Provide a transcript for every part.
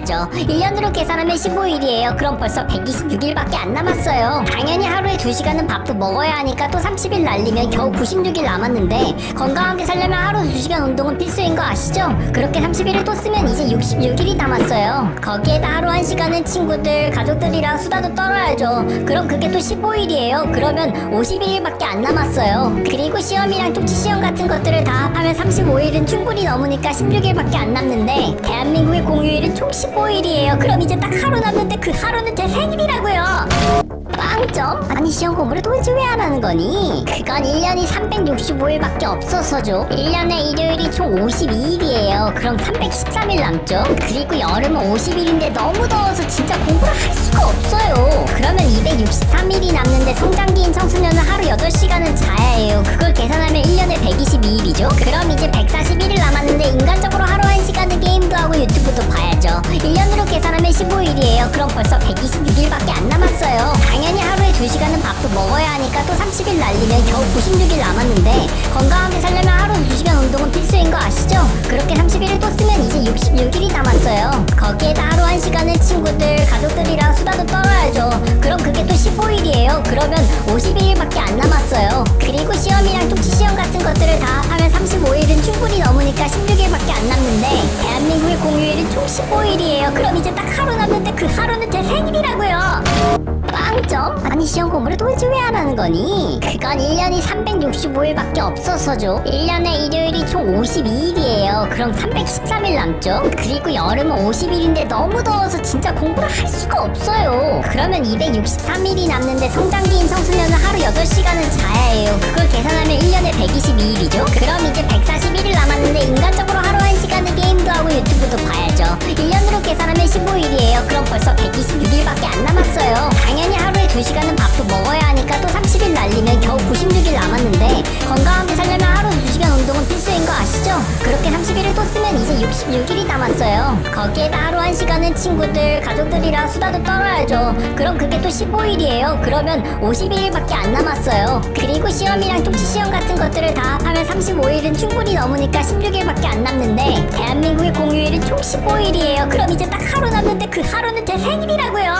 봐야죠. 1년으로 계산하면 15일이에요. 그럼 벌써 126일밖에 안 남았어요. 당연히 하루에 2시간은 밥도 먹어야 하니까 또 30일 날리면 겨우 96일 남았는데, 건강하게 살려면 하루 2시간 운동은 필수인 거 아시죠? 그렇게 30일을 또 쓰면 이제 66일이 남았어요. 거기에다 하루 1시간은 친구들, 가족들이랑 수다도 떨어야죠. 그럼 그게 또 15일이에요. 그러면 51일밖에 안 남았어요. 그리고 시험이랑 쪽지 시험 같은 것들을 다 합하면 35일은 충분히 넘으니까 16일밖에 안 남는데, 대한민국의 공휴일은 총 15일이에요. 그럼 이제 딱 하루 남는데 그 하루는 제 생일이라고요. 빵점? 아니 시험 공부를 도대체 왜 안 하는 거니? 그건 1년이 365일밖에 없어서죠. 1년에 일요일이 총 52일이에요. 그럼 313일 남죠? 그리고 여름은 50일인데 너무 더워서 진짜 공부를 할 수가 없어요. 그러면 263일이 남는데 성장기인 청소년은 하루 8시간은 자야 해요. 그걸 계산하면 1년에 122일이죠? 그럼 이제 141일 남았는데 인간적으로 하루 1시간은 게임도 하고 유튜브도 봐야죠. 1년으로 계산하면 15일이에요. 그럼 벌써 126일밖에 안 남았어요. 당연히 하루에 2시간은 밥도 먹어야 하니까 또 30일 날리면 겨우 96일 남았는데, 건강하게 살려면 하루 2시간 운동은 필수인 거 아시죠? 그렇게 30일을 또 쓰면 이제 66일이 남았어요. 거기에다 하루 1시간은 친구들, 가족들이랑 수다도 떨어야죠. 그럼 그게 또 15일이에요. 그러면 51일밖에 안 남았어요. 그리고 시험이랑 쪽지 시험 같은 것들을 다 합하면 35일은 충분히 넘으니까 16일밖에 안 남는데, 대한민국의 공휴일은 총 15일이에요. 그럼 이제 딱 하루 남는데 그 하루는 제 생일이라고요. 빵점? 아니 시험 공부를 도대체 왜 안 하는 거니? 그건 1년이 365일밖에 없어서죠. 1년에 일요일이 총 52일이에요. 그럼 313일 남죠? 그리고 여름은 50일인데 너무 더워서 진짜 공부를 할 수가 없어요. 그러면 263일이 남는데 성장기인 청소년은 하루 8시간은 자야 해요. 그걸 계산하면 1년에 122일이죠? 그럼 이제 141일 남았는데 인간적으로 하루 1시간은 게임도 하고 유튜브도 봐야죠. 1년으로 계산하면 15일이에요. 그럼 벌써 126일밖에 안 남았어요. 당연히 하루에 2시간은 밥도 먹어야 하니까 또 30일 날리면 겨우 96일 남았는데, 건강하게 살려면 하루 2시간 운동은 필수인 거 아시죠? 그렇게 30일을 또 쓰면 이제 66일이 남았어요. 거기에다 하루 1시간은 친구들, 가족들이랑 수다도 떨어야죠. 그럼 그게 또 15일이에요. 그러면 51일밖에 안 남았어요. 그리고 시험이랑 쪽지 시험 같은 것들을 다 합하면 35일은 충분히 넘으니까 16일밖에 안 남는데, 대한민국의 공휴일은 총 15일이에요. 그럼 이제 딱 하루 남는데 그 하루는 제 생일이라고요.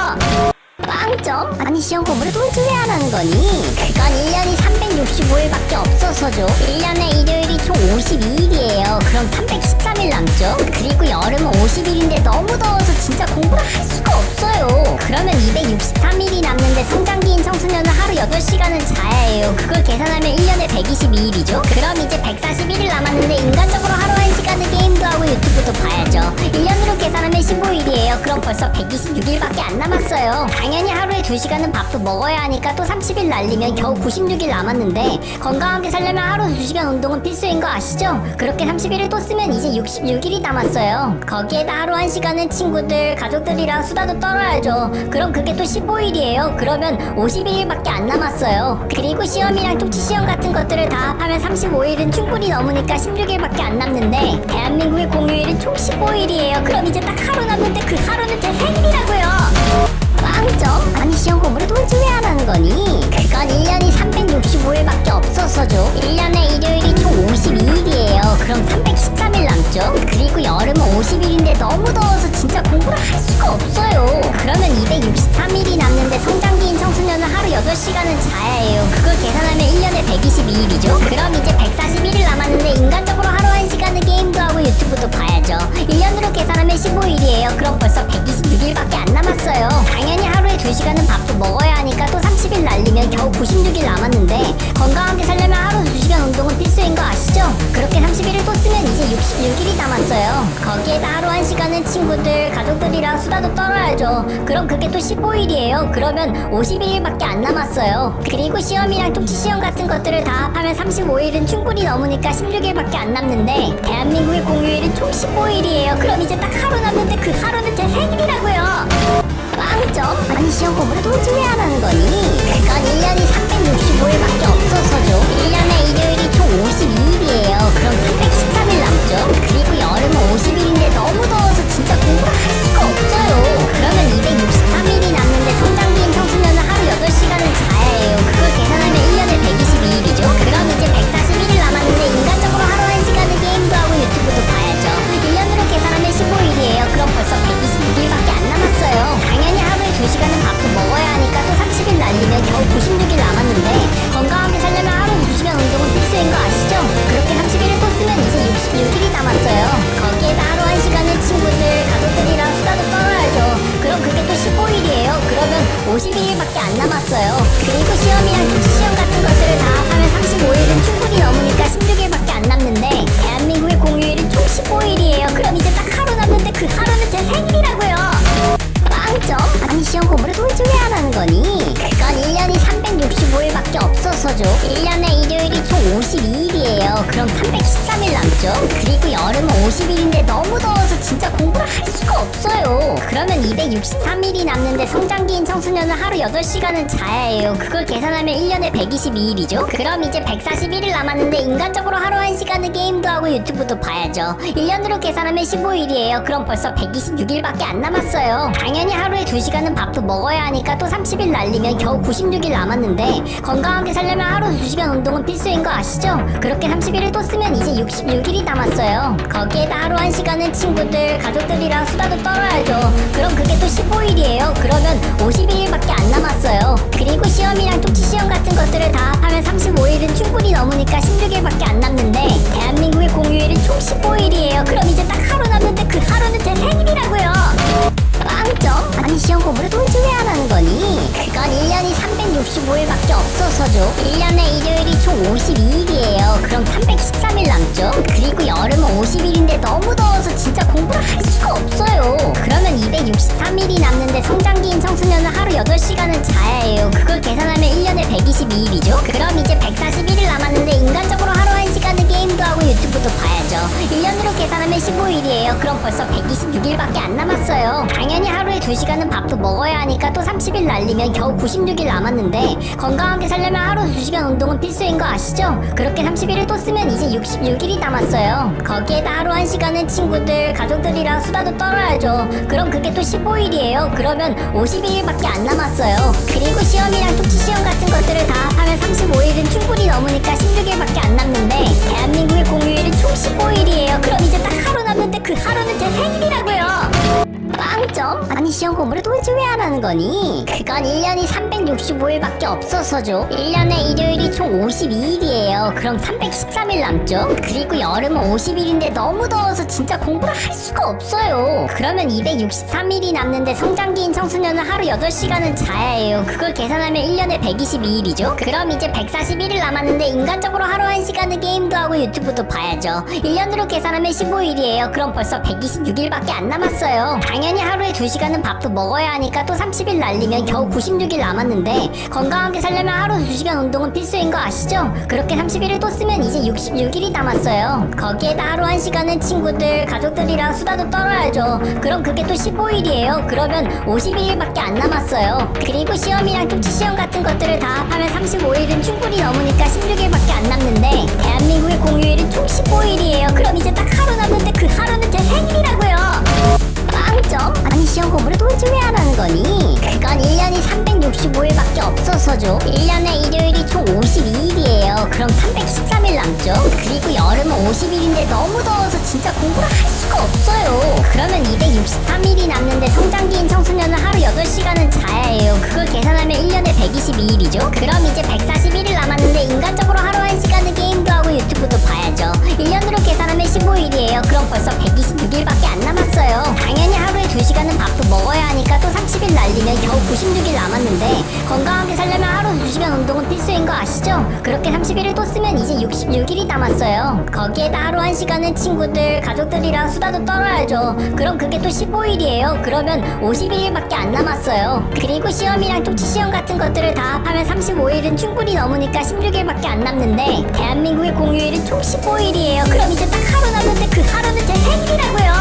빵점? 아니 시험 공부를 도대체 왜 안 하는 거니? 그건 1년이 365일밖에 없어서죠. 1년에 일요일이 총 52일이에요. 그럼 313일 남죠? 그리고 여름은 50일인데 너무 더워서 진짜 공부를 할 수가 없어요. 그러면 263일이 남는데 성장기인 청소년은 하루 8시간은 자야 해요. 그걸 계산하면 1년에 122일이죠? 그럼 이제 141일 남았는데 인간적으로 하루 1시간은 게임도 하고 유튜브도 봐야죠. 1년으로 계산하면 15일이에요. 그럼 벌써 126일밖에 안 남았어요. 당연히 하루에 2시간은 밥도 먹어야 하니까 또 30일 날리면 겨우 96일 남았는데, 건강하게 살려면 하루 2시간 운동은 필수인 거 아시죠? 그렇게 30일을 또 쓰면 이제 66일이 남았어요. 거기에다 하루 1시간은 친구들, 가족들이랑 수다도 떨어야죠. 그럼 그게 또 15일이에요. 그러면 51일밖에 안 남았어요. 그리고 시험이랑 쪽지 시험 같은 것들을 다 합하면 35일은 충분히 넘으니까 16일밖에 안 남는데, 대한민국의 공휴일은 총 15일이에요. 그럼 이제 딱 하루 남는데 그 하루는 제 생일이라고요. 빵점? 아니 시험 공부를 도대체 왜 안 하는 거니? 그건 1년이 365일밖에 없어서죠. 1년에 일요일이 총 52일이에요. 그럼 313일 남죠? 그리고 여름은 50일인데 너무 더워서 진짜 공부를 할 수가 없어요. 그러면 263일이 남는데 성장기인 청소년은 하루 8시간은 자야 해요. 그걸 계산하면 1년에 122일이죠? 그럼 이제 141일 남았는데 인간적으로 하루 1시간은 게임도 하고 유튜브도 봐야죠. 1년으로 계산하면 15일이에요. 그럼 벌써 126일밖에 안 남았어요. 당연히 하루에 2시간은 밥도 먹어야 하니까 또 30일 날리면 겨우 96일 남았는데, 건강하게 살려면 하루 2시간 운동은 필수인 거 아시죠? 그렇게 30일을 또 쓰면 이제 66일이 남았어요. 거기에다 하루 1시간은 친구들, 가족들이랑 수다도 떨어야죠. 그럼 그게 또 15일이에요. 그러면 51일밖에 안 남았어요. 그리고 시험이랑 쪽지 시험 같은 것들을 다 합하면 35일은 충분히 넘으니까 16일밖에 안 남는데, 대한민국의 공휴일은 총 15일이에요. 그럼 이제 딱 하루 남는데 그 하루는 제 생일이라고요. 빵점? 아니 시험 공부를 도대체 왜 안 하는 거니? 그건 1년이 365일밖에 없어서죠. 1년에 일요일이 총 52일이에요. 그럼 313일 남죠? 그리고 여름은 50일인데 너무 더워서 진짜 공부를 할 수가 없어요. 그러면 263일이 남는데 성장기인 청소년은 하루 8시간은 자야 해요. 그걸 계산하면 1년에 122일이죠? 그럼 이제 141일 남았는데 인간적으로 하루 1시간은 게임도 하고 유튜브도 봐야죠. 1년으로 계산하면 15일이에요. 그럼 필수인 거 아시죠? 그렇게 30일을 또 쓰면 이제 66일이 남았어요. 거기에다 하루 1시간은 친구들, 가족들이랑 수다도 떨어야죠. 그럼 그게 또 15일이에요. 그러면 51일밖에 안 남았어요. 그리고 시험이랑 통치시험 같은 것들을 다 합하면 35일은 충분히 넘으니까 16일밖에 안 남는데 대한민국의 공휴일은 총 15일이에요. 그럼 이제 딱 하루 남는데 그 하루는 제 생일이라고요. 빵점? 아니 시험 공부를 도대체 왜 안 하는 거니? 그건 1년이 365일밖에 없어서죠. 1년에 일요일이 총 52일이에요. 그럼 313일 남죠? 그리고 여름은 50일인데 너무 더워서 진짜 공부를 할 수가 없어요. 그러면 263일이 남는데 성장기인 청소년은 하루 8시간은 자야 해요. 그걸 계산하면 1년에 122일이죠? 그럼 이제 141일 남았는데 인간적으로 하루 1시간은 게임도 하고 유튜브도 봐야죠. 1년으로 계산하면 15일이에요. 그럼 벌써 126일밖에 안 남았어요. 당연히 하루에 2시간은 밥도 먹어야 하니까 또 30일 날리면 겨우 96일 남았는데 건강하게 살려면 하루 2시간 운동은 필수인 거 아시죠? 그렇게 30일을 또 쓰면 이제 66일이 남았어요. 거기에다 하루 1시간은 친구들, 가족들이랑 수다도 떨어야죠. 그럼 그게 또 15일이에요. 그러면 51일밖에 안 남았어요. 그리고 시험이랑 통치시험 같은 것들을 다 합하면 35일은 충분히 넘으니까 16일밖에 안 남는데 대한민국의 공휴일은 총 15일이에요. 그럼 이제 딱 하루 남는데 그 하루는 제 생일이라고요. 빵점? 아니 시험 공부를 도대체 왜 안 하는 거니? 그건 1년이 365일밖에 없어서죠. 1년에 일요일이 총 52일이에요. 그럼 313일 남죠? 그리고 여름은 50일인데 너무 더워서 진짜 공부를 할 수가 없어요. 그러면 263일이 남는데 성장기인 청소년은 하루 8시간은 자야 해요. 그걸 계산하면 1년에 122일이죠? 그럼 이제 141일 남았는데 인간적으로 하루 1시간은 게임도 하고 유튜브도 봐야죠. 1년으로 계산하면 15일이에요. 그럼 벌써 126일밖에 안 남았어요. 당연히 하루에 2시간은 밥도 먹어야 하니까 또 30일 날리면 겨우 96일 남았는데 건강하게 살려면 하루 2시간 운동은 필수인 거 아시죠? 그렇게 30일을 또 쓰면 이제 66일이 남았어요. 거기에다 하루 1시간은 친구들, 가족들이랑 수다도 떨어야죠. 그럼 그게 또 15일이에요. 그러면 52일밖에 안 남았어요. 그리고 시험이랑 통치시험 같은 것들을 다 합하면 35일은 충분히 넘으니까 16일밖에 안 남는데 대한민국의 공휴일은 총 15일이에요. 그럼 이제 딱 하루 남는데 그 하루는 제 생일이라고요. 빵점? 아니 시험 공부를 도대체 왜 안 하는 거니? 그건 1년이 365일밖에 없어서죠. 1년에 일요일이 총 52일이에요. 그럼 313일 남죠? 그리고 여름은 50일인데 너무 더워서 진짜 공부를 할 수가 없어요. 그러면 263일이 남는데 성장기인 청소년은 하루 8시간은 자야 해요. 그걸 계산하면 1년에 122일이죠? 그럼 이제 141일 남았는데 인간적으로 하루 1시간은 게임도 하고 유튜브도 봐야죠. 1년으로 계산하면 15일이에요. 그럼 벌써 126일밖에 안 남았어요. 당연히 하루에 2시간은 밥도 먹어야 하니까 또 30일 날리면 겨우 96일 남았는데 건강하게 살려면 하루 2시간 운동은 필수인 거 아시죠? 그렇게 30일을 또 쓰면 이제 66일이 남았어요. 거기에다 하루 1시간은 친구들, 가족들이랑 수다도 떨어야죠. 그럼 그게 또 15일이에요. 그러면 51일밖에 안 남았어요. 그리고 시험이랑 통치시험 같은 것들을 다 합하면 35일은 충분히 넘으니까 16일밖에 안 남는데 대한민국의 공휴일은 총 15일이에요. 그럼 이제 딱 하루 남는데 그 하루는 제 생일이라고요. 빵점? 아니 시험 공부를 도대체 왜 안 하는 거니? 그건 1년이 365일밖에 없어서죠. 1년에 일요일이 총 52일이에요. 그럼 313일 남죠? 그리고 여름은 50일인데 너무 더워서 진짜 공부를 할 수가 없어요. 그러면 263일이 남는데 성장기인 청소년은 하루 8시간은 자야 해요. 그걸 계산하면 1년에 122일이죠? 그럼 이제 141일 남았는데 인간적으로 하루 1시간은 게임도 하고 유튜브도 봐야죠. 1년으로 계산하면 15일이에요. 그럼 벌써 126일밖에 안 남았어요. 당연히 하루에 2시간은 밥도 먹어야 하니까 또 30일 날리면 겨우 96일 남았는데 건강하게 살려면 하루 2시간 운동은 필수인 거 아시죠? 그렇게 30일을 또 쓰면 이제 66일이 남았어요. 거기에다 하루 1시간은 친구들, 가족들이랑 수다도 떨어야죠. 그럼 그게 또 15일이에요. 그러면 51일밖에 안 남았어요. 그리고 시험이랑 통치시험 같은 것들을 다 합하면 35일은 충분히 넘으니까 16일밖에 안 남는데 대한민국의 공휴일은 총 15일이에요. 그럼 이제 딱 하루 남는데 그 하루는 제 생일이라고요.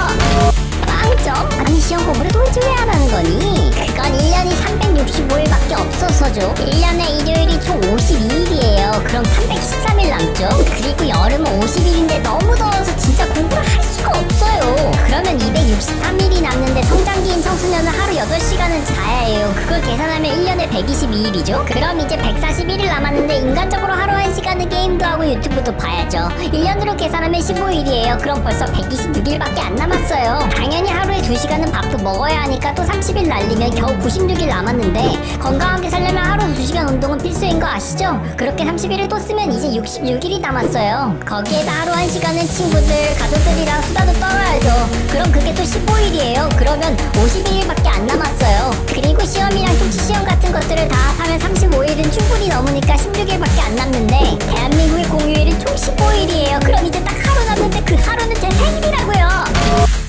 빵점? 아니 시험 공부를 도대체 왜 안 하는 거니? 그건 1년이 365일밖에 없어서죠. 1년에 일요일이 총 52일이에요. 그럼 313일 남죠? 그리고 여름은 50일인데 너무 더워서 진짜 공부를 할 수가 없어요. 그러면 263일이 남는데 성장 성장기인 청소년은 하루 8시간은 자야 해요. 그걸 계산하면 1년에 122일이죠. 그럼 이제 141일 남았는데 인간적으로 하루 1시간은 게임도 하고 유튜브도 봐야죠. 1년으로 계산하면 15일이에요. 그럼 벌써 126일밖에 안 남았어요. 당연히 하루에 2시간은 밥도 먹어야 하니까 또 30일 날리면 겨우 96일 남았는데 건강하게 살려면 하루 2시간 운동은 필수인 거 아시죠? 그렇게 30일을 또 쓰면 이제 66일이 남았어요. 거기에다 하루 1시간은 친구들, 가족들이랑 수다도 떨어야죠. 그럼 그게 또 15일이에요. 그러면 52일밖에 안 남았어요. 그리고 시험이랑 통치시험 같은 것들을 다 합하면 35일은 충분히 넘으니까 16일밖에 안 남는데 대한민국의 공휴일은 총 15일이에요. 그럼 이제 딱 하루 남는데 그 하루는 제 생일이라고요.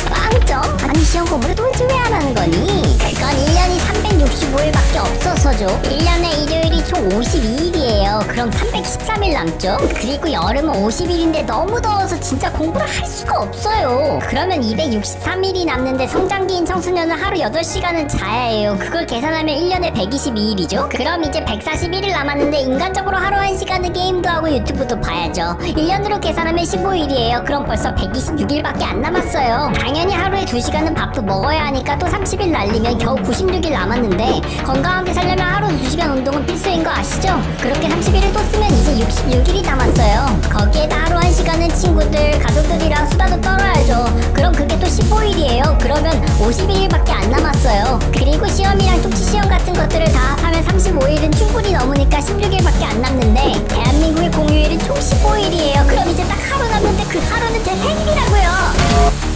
빵점? 아니 시험 공부를 도대체 왜 안 하는 거니? 그건 1년이 365일밖에 없어서죠. 1년에 일요일이 총 52일이에요. 그럼 313일 남죠? 그리고 여름은 50일인데 너무 더워서 진짜 공부를 할 수가 없어요. 그러면 263일이 남는데 성장기인 청소년은 하루 8시간은 자야 해요. 그걸 계산하면 1년에 122일이죠? 그럼 이제 141일 남았는데 인간적으로 하루 1시간은 게임도 하고 유튜브도 봐야죠. 1년으로 계산하면 15일이에요. 그럼 벌써 126일밖에 안 남았어요. 당연히 하루에 2시간은 밥도 먹어야 하니까 또 30일 날리면 겨우 96일 남았는데 건강하게 살려면 하루 2시간 운동은 필수인 거 아시죠? 그렇게 30일을 또 쓰면 이제 66일이 남았어요. 거기에다 하루 1시간은 친구들, 가족들이랑 수다도 떨어야죠. 그럼 그게 또 15일이에요. 그러면 52일밖에 안 남았어요. 그리고 시험이랑 통치시험 같은 것들을 다 합하면 35일은 충분히 넘으니까 16일밖에 안 남는데 대한민국의 공휴일은 총 15일이에요. 그럼 이제 딱 하루 남는데 그 하루는 제 생일이라고요.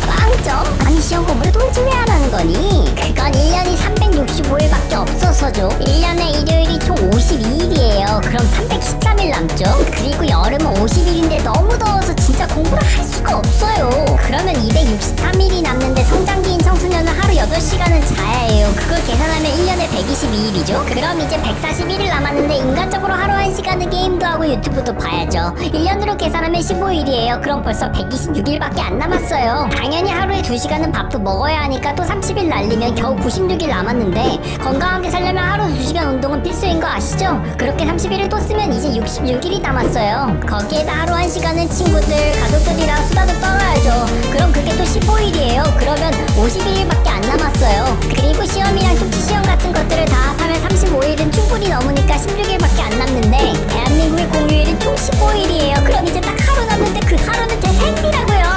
빵점? 아니 시험 공부를 도대체 왜 안 하는 거니? 그건 1년이 365일밖에 없어서죠. 1년에 일요일이 총 52일이에요. 그럼 313일 남죠? 그리고 여름은 50일인데 너무 더워서 진짜 공부를 할 수가 없어요. 그러면 263일이 남는데 성장기인 청소년은 하루 8시간은 자야 해요. 그걸 계산하면 1년에 122일이죠? 그럼 이제 141일 남았는데 인간적으로 하루 1시간은 게임도 하고 유튜브도 봐야죠. 1년으로 계산하면 15일이에요. 그럼 벌써 126일밖에 안 남았어요. 당연히 하루에 2시간은 밥도 먹어야 하니까 또 30일 날리면 겨우 96일 남았는데 건강하게 살려면 하루 2시간 운동은 필수인 거 아시죠? 그렇게 30일을 또 쓰면 이제 66일이 남았어요. 거기에다 하루 1시간은 친구들, 가족들이랑 수다도 떨어야죠. 그럼 그게 또 15일이에요. 그러면 51일밖에 안 남았어요. 그리고 시험이랑 통치시험 같은 것들을 다 합하면 35일은 충분히 넘으니까 16일밖에 안 남는데 대한민국의 공휴일은 총 15일이에요. 그럼 이제 딱 하루 남는데 그 하루는 제 생일이라고요.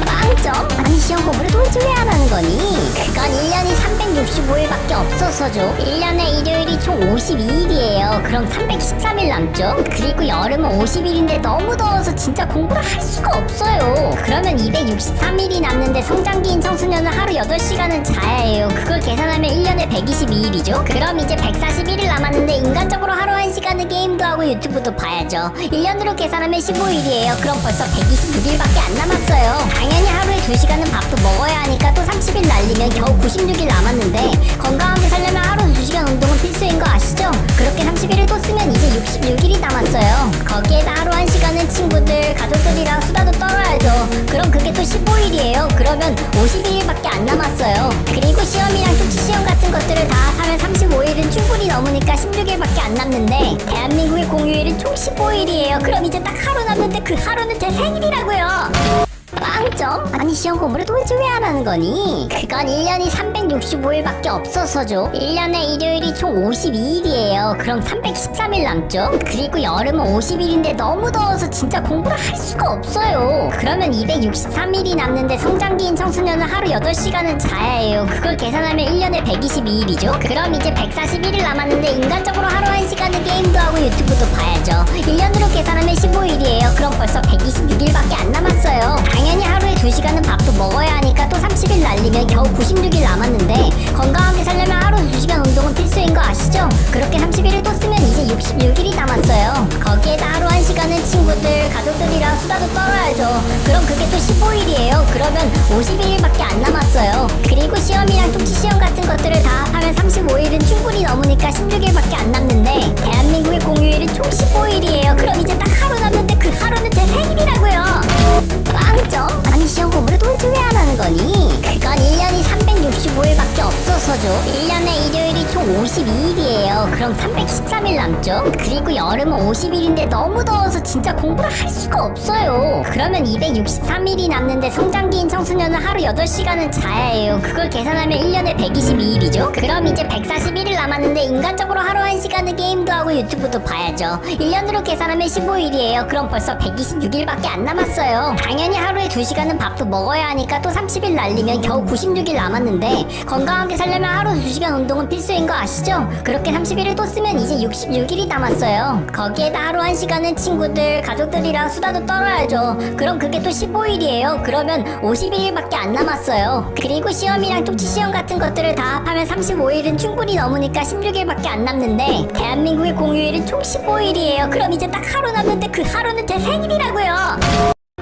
빵점? 아니 시험 공부를 도대체 왜 안 하는 거니? 그건 1년이 365일밖에 없어서죠. 1년에 일요일이 총 52일이에요. 그럼 313일 남죠? 그리고 여름은 50일인데 너무 더워서 진짜 공부를 할 수가 없어요. 그러면 263일이 남는데 성장기인 청소년은 하루 8시간은 자야 해요. 그걸 계산하면 1년에 122일이죠? 그럼 이제 141일 남았는데 인간적으로 하루 1시간은 게임도 하고 유튜브도 봐야죠. 1년으로 계산하면 15일이에요. 그럼 벌써 126일밖에 안 남았어요. 당연히 하루에 2시간은 밥도 먹어야 하니까 또 30일 날리면 겨우 96일 남았는데 건강하게 살려면 하루 2시간 운동은 필수인 거 아시죠? 그렇게 30일을 또 쓰면 이제 66일이 남았어요. 거기에다 하루 1시간은 친구들, 가족들이랑 수다도 떨어야죠. 그럼 그게 또 15일이에요. 그러면 52일밖에 안 남았어요. 그리고 시험이랑 통치시험 같은 것들을 다 합하면 35일은 충분히 넘으니까 16일밖에 안 남는데 대한민국의 공휴일은 총 15일이에요. 그럼 이제 딱 하루 남는데 그 하루는 제 생일이라고요. 빵점? 아니 시험 공부를 도대체 왜 안 하는 거니? 그건 1년이 365일밖에 없어서죠. 1년에 일요일이 총 52일이에요. 그럼 313일 남죠? 그리고 여름은 50일인데 너무 더워서 진짜 공부를 할 수가 없어요. 그러면 263일이 남는데 성장기인 청소년은 하루 8시간은 자야 해요. 그걸 계산하면 1년에 122일이죠? 그럼 이제 141일 남았는데 인간적으로 하루 1시간은 게임도 하고 유튜브도 봐야죠. 1년으로 계산하면 15일이에요. 그럼 벌써 126일밖에 안 남았어요. 당연히 하루에 2시간은 밥도 먹어야 하니까 또 30일 날리면 겨우 96일 남았는데 건강하게 살려면 하루 2시간 운동은 필수인 거 아시죠? 그렇게 30일을 또 쓰면 이제 66일이 남았어요. 거기에다 하루 1시간은 친구들, 가족들이랑 수다도 떨어야죠. 그럼 그게 또 15일이에요. 그러면 51일밖에 안 남았어요. 그리고 시험이랑 통치시험 같은 것들을 다 합하면 35일은 충분히 넘으니까 16일밖에 안 남는데 대한민국의 공휴일은 총 15일이에요. 그럼 이제 딱 하루 남는데 그 하루는 제 생일이라고요. 빵점? 아니 시험 공부를 도대체 왜 안 하는 거니? 그건 1년이 365일밖에 없어서죠. 1년에 일요일이 총 52일이에요. 그럼 313일 남죠? 그리고 여름은 50일인데 너무 더워서 진짜 공부를 할 수가 없어요. 그러면 263일이 남는데 성장기인 청소년은 하루 8시간은 자야 해요. 그걸 계산하면 1년에 122일이죠? 그럼 이제 141일 남았는데 인간적으로 하루 1시간은 게임도 하고 유튜브도 봐야죠. 1년으로 계산하면 15일이에요. 그럼 벌써 126일밖에 안 남았어요. 당연히 하루에 2시간은 밥도 먹어야 하니까 또 30일 날리면 겨우 96일 남았는데 건강하게 살려면 하루 2시간 운동은 필수인 거 아시죠? 그렇게 30일을 또 쓰면 이제 66일이 남았어요. 거기에다 하루 1시간은 친구들, 가족들이랑 수다도 떨어야죠. 그럼 그게 또 15일이에요. 그러면 51일밖에 안 남았어요. 그리고 시험이랑 쪽지 시험 같은 것들을 다 합하면 35일은 충분히 넘으니까 16일밖에 안 남는데 대한민국의 공휴일은 총 15일이에요. 그럼 이제 딱 하루 남는데 그 하루는 제 생일이라고요.